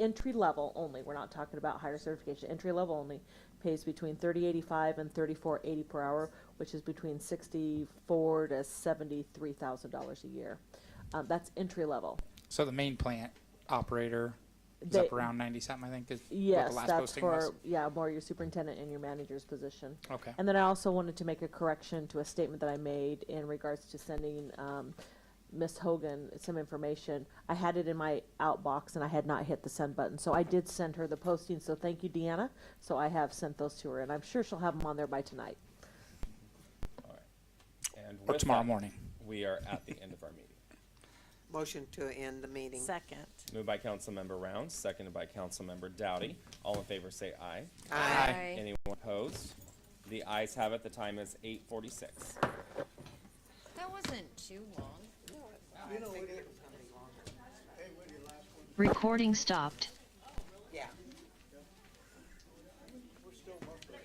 entry level only. We're not talking about higher certification. Entry level only pays between $30.85 and $34.80 per hour, which is between $64,000 to $73,000 a year. That's entry level. So the main plant operator is They- up around 90 something, I think, is Yes, what the last that's posting for, was. yeah, more your superintendent and your manager's position. Okay. And then I also wanted to make a correction to a statement that I made in regards to sending Ms. Hogan some information. I had it in my outbox and I had not hit the send button. So I did send her the posting, so thank you, Deanna. So I have sent those to her, and I'm sure she'll have them on there by tonight. And Or with tomorrow that, morning. We are at the end of our meeting. Motion to end the meeting. Second. Moved by Councilmember Rounds, seconded by Councilmember Dowdy. All in favor say aye. Aye. Anyone opposed? The ayes have it. The time is 8:46. That wasn't too long. Recording stopped.